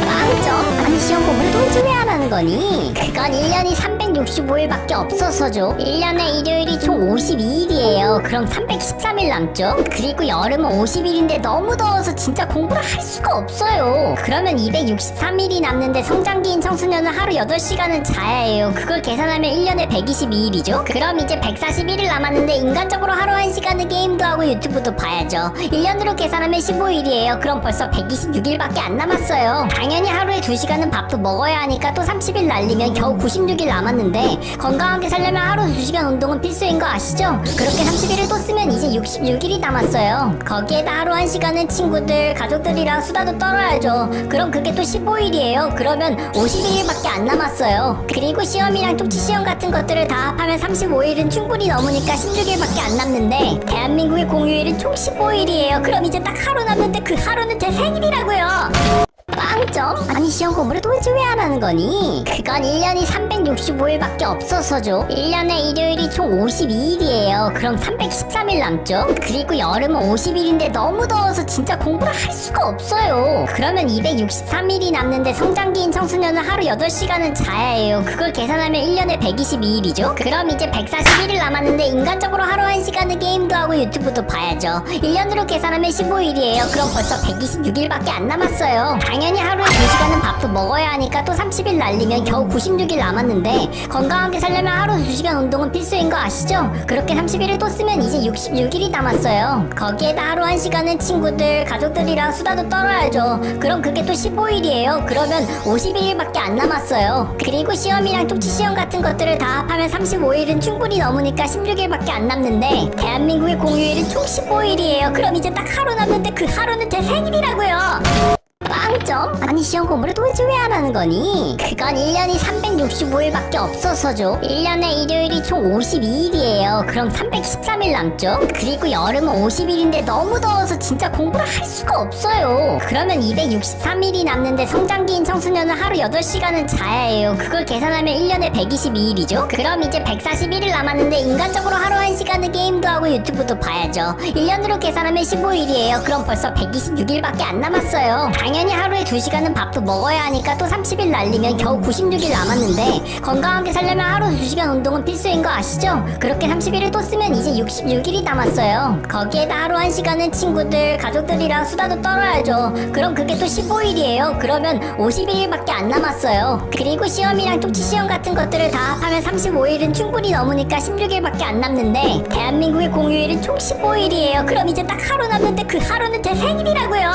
빵점? 아니 시험 공부를 도대체 왜 안 하는 거니? 그건 1년이 365일밖에 없어서죠. 1년에 일요일이 총 52일이에요. 그럼 313일 남죠? 그리고 여름은 50일인데 너무 더워서 진짜 공부를 할 수가 없어요. 그러면 263일이 남는데 성장기인 청소년은 하루 8시간은 자야 해요. 그걸 계산하면 1년에 122일이죠? 그럼 이제 141일 남았는데 인간적으로 하루 1시간은 게임도 하고 유튜브도 봐야죠. 1년으로 계산하면 15일이에요. 그럼 벌써 126일밖에 안 남았어요. 당연히 하루에 2시간은 밥도 먹어야 하니까 또 30일 날리면 겨우 96일 남았는데 건강하게 살려면 하루 2시간 운동은 필수인 거 아시죠? 그렇게 30일을 또 쓰면 이제 66일이 남았어요. 거기에다 하루 1시간은 친구들, 가족들이랑 수다도 떨어야죠. 그럼 그게 또 15일이에요. 그러면 51일밖에 안 남았어요. 그리고 시험이랑 쪽지 시험 같은 것들을 다 합하면 35일은 충분히 넘으니까 16일밖에 안 남는데 대한민국의 공휴일은 총 15일이에요. 그럼 이제 딱 하루 남는데 그 하루는 제 생일이라고요. 빵점? 아니 시험 공부를 도대체 왜 안 하는 거니? 그건 1년이 365일밖에 없어서죠. 1년에 일요일이 총 52일이에요. 그럼 313일 남죠? 그리고 여름은 50일인데 너무 더워서 진짜 공부를 할 수가 없어요. 그러면 263일이 남는데 성장기인 청소년은 하루 8시간은 자야 해요. 그걸 계산하면 1년에 122일이죠? 그럼 이제 141일 남았는데 인간적으로 하루 1시간은 게임도 하고 유튜브도 봐야죠. 1년으로 계산하면 15일이에요. 그럼 벌써 126일밖에 안 남았어요. 당연히 하루에 2시간은 밥도 먹어야 하니까 또 30일 날리면 겨우 96일 남았는데 건강하게 살려면 하루 2시간 운동은 필수인 거 아시죠? 그렇게 30일을 또 쓰면 이제 66일이 남았어요. 거기에다 하루 1시간은 친구들, 가족들이랑 수다도 떨어야죠. 그럼 그게 또 15일이에요. 그러면 51일밖에 안 남았어요. 그리고 시험이랑 쪽지 시험 같은 것들을 다 합하면 35일은 충분히 넘으니까 16일밖에 안 남는데 대한민국의 공휴일은 총 15일이에요. 그럼 이제 딱 하루 남는데 그 하루는 제 생일이라고요. 빵점? 아니 시험 공부를 도대체 왜 안 하는 거니? 그건 1년이 365일밖에 없어서죠. 1년에 일요일이 총 52일이에요. 그럼 313일 남죠? 그리고 여름은 50일인데 너무 더워서 진짜 공부를 할 수가 없어요. 그러면 263일이 남는데 성장기인 청소년은 하루 8시간은 자야 해요. 그걸 계산하면 1년에 122일이죠? 그럼 이제 141일 남았는데 인간적으로 하루 1시간은 게임도 하고 유튜브도 봐야죠. 1년으로 계산하면 15일이에요. 그럼 벌써 126일밖에 안 남았어요. 당연히 하루에 2시간은 밥도 먹어야 하니까 또 30일 날리면 겨우 96일 남았는데 건강하게 살려면 하루 2시간 운동은 필수인 거 아시죠? 그렇게 30일을 또 쓰면 이제 66일이 남았어요. 거기에다 하루 1시간은 친구들, 가족들이랑 수다도 떨어야죠. 그럼 그게 또 15일이에요. 그러면 51일밖에 안 남았어요. 그리고 시험이랑 쪽지 시험 같은 것들을 다 합하면 35일은 충분히 넘으니까 16일밖에 안 남는데 대한민국의 공휴일은 총 15일이에요. 그럼 이제 딱 하루 남는데 그 하루는 제 생일이라고요.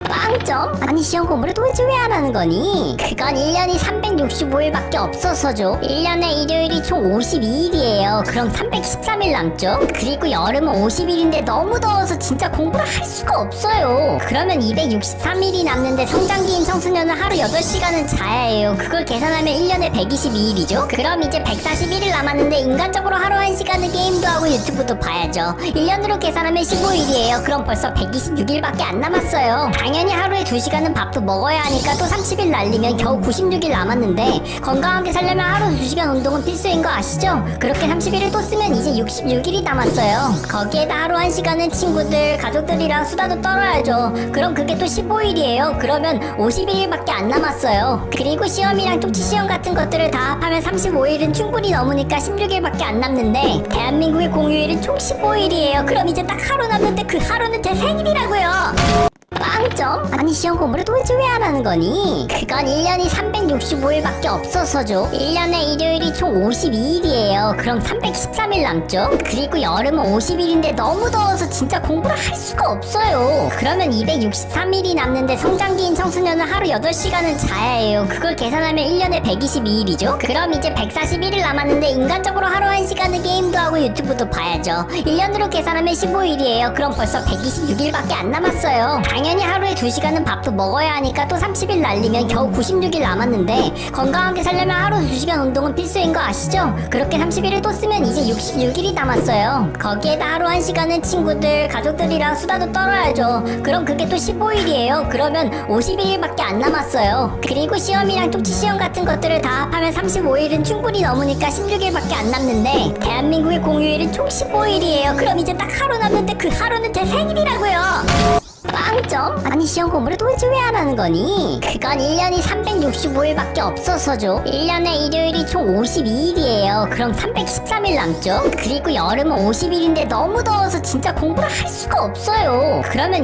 빵점? 아니 시험 공부를 도대체 왜 안 하는 거니? 그건 1년이 365일밖에 없어서죠. 1년에 일요일이 총 52일이에요. 그럼 313일 남죠? 그리고 여름은 50일인데 너무 더워서 진짜 공부를 할 수가 없어요. 그러면 263일이 남는데 성장기인 청소년은 하루 8시간은 자야 해요. 그걸 계산하면 1년에 122일이죠? 그럼 이제 141일 남았는데 인간적으로 하루 1시간은 게임도 하고 유튜브도 봐야죠. 1년으로 계산하면 15일이에요. 그럼 벌써 126일밖에 안 남았어요. 당연히 하루에 2시간은 밥도 먹어야 하니까 또 30일 날리면 겨우 96일 남았는데 건강하게 살려면 하루 2시간 운동은 필수인 거 아시죠? 그렇게 30일을 또 쓰면 이제 66일이 남았어요. 거기에다 하루 1시간은 친구들, 가족들이랑 수다도 떨어야죠. 그럼 그게 또 15일이에요. 그러면 51일밖에 안 남았어요. 그리고 시험이랑 쪽지 시험 같은 것들을 다 합하면 35일은 충분히 넘으니까 16일밖에 안 남는데 대한민국의 공휴일은 총 15일이에요. 그럼 이제 딱 하루 남는데 그 하루는 제 생일이라고요. 빵점? 아니 시험 공부를 도대체 왜 안 하는 거니? 그건 1년이 365일밖에 없어서죠. 1년에 일요일이 총 52일이에요. 그럼 313일 남죠? 그리고 여름은 50일인데 너무 더워서 진짜 공부를 할 수가 없어요. 그러면 263일이 남는데 성장기인 청소년은 하루 8시간은 자야 해요. 그걸 계산하면 1년에 122일이죠? 그럼 이제 141일 남았는데 인간적으로 하루 1시간은 게임도 하고 유튜브도 봐야죠. 1년으로 계산하면 15일이에요. 그럼 벌써 126일밖에 안 남았어요. 당연히 하루에 2시간은 밥도 먹어야 하니까 또 30일 날리면 겨우 96일 남았는데 건강하게 살려면 하루 2시간 운동은 필수인 거 아시죠? 그렇게 30일을 또 쓰면 이제 66일이 남았어요. 거기에다 하루 1시간은 친구들, 가족들이랑 수다도 떨어야죠. 그럼 그게 또 15일이에요. 그러면 51일밖에 안 남았어요. 그리고 시험이랑 쪽지 시험 같은 것들을 다 합하면 35일은 충분히 넘으니까 16일밖에 안 남는데 대한민국의 공휴일은 총 15일이에요. 그럼 이제 딱 하루 남는데 그 하루는 제 생일이라고요. 빵점? 아니 시험 공부를 도대체 왜 안 하는 거니? 그건 1년이 365일밖에 없어서죠. 1년에 일요일이 총 52일이에요. 그럼 313일 남죠? 그리고 여름은 50일인데 너무 더워서 진짜 공부를 할 수가 없어요. 그러면